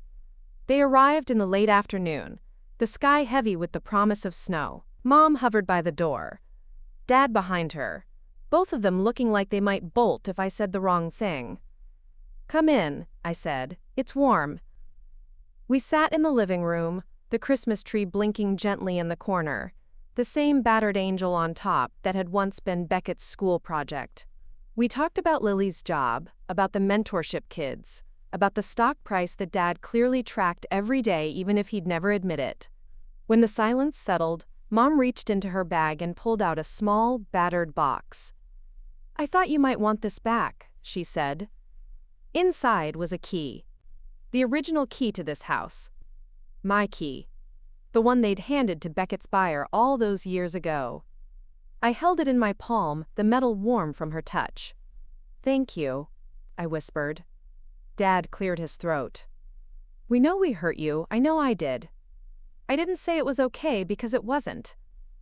A: They arrived in the late afternoon, the sky heavy with the promise of snow. Mom hovered by the door, Dad behind her, both of them looking like they might bolt if I said the wrong thing. "Come in," I said. "It's warm." We sat in the living room, the Christmas tree blinking gently in the corner, the same battered angel on top that had once been Beckett's school project. We talked about Lily's job, about the mentorship kids, about the stock price that Dad clearly tracked every day even if he'd never admit it. When the silence settled, Mom reached into her bag and pulled out a small, battered box. "I thought you might want this back," she said. Inside was a key. The original key to this house. My key. The one they'd handed to Beckett's buyer all those years ago. I held it in my palm, the metal warm from her touch. "Thank you," I whispered. Dad cleared his throat. "We know we hurt you, I know I did. I didn't say it was okay because it wasn't.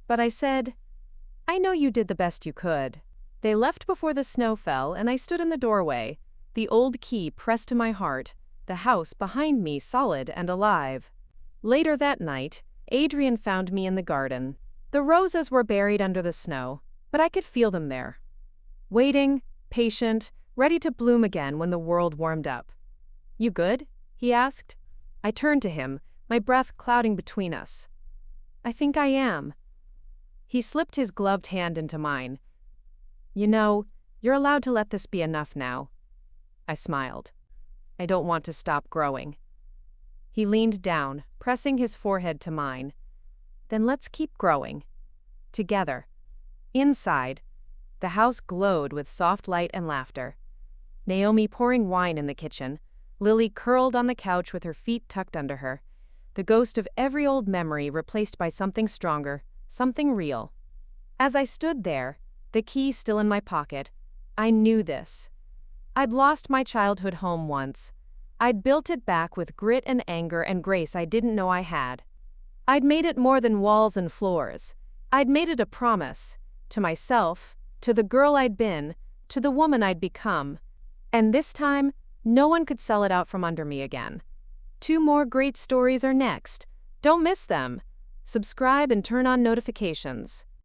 A: But I said, I know you did the best you could." They left before the snow fell and I stood in the doorway, the old key pressed to my heart, the house behind me solid and alive. Later that night, Adrian found me in the garden. The roses were buried under the snow, but I could feel them there. Waiting, patient, ready to bloom again when the world warmed up. "You good?" he asked. I turned to him, my breath clouding between us. "I think I am." He slipped his gloved hand into mine. "You know, you're allowed to let this be enough now." I smiled. "I don't want to stop growing." He leaned down, pressing his forehead to mine. "Then let's keep growing. Together." Inside, the house glowed with soft light and laughter. Naomi pouring wine in the kitchen, Lily curled on the couch with her feet tucked under her, the ghost of every old memory replaced by something stronger, something real. As I stood there, the key still in my pocket, I knew this. I'd lost my childhood home once. I'd built it back with grit and anger and grace I didn't know I had. I'd made it more than walls and floors. I'd made it a promise. To myself, to the girl I'd been, to the woman I'd become. And this time, no one could sell it out from under me again. 2 more great stories are next. Don't miss them. Subscribe and turn on notifications.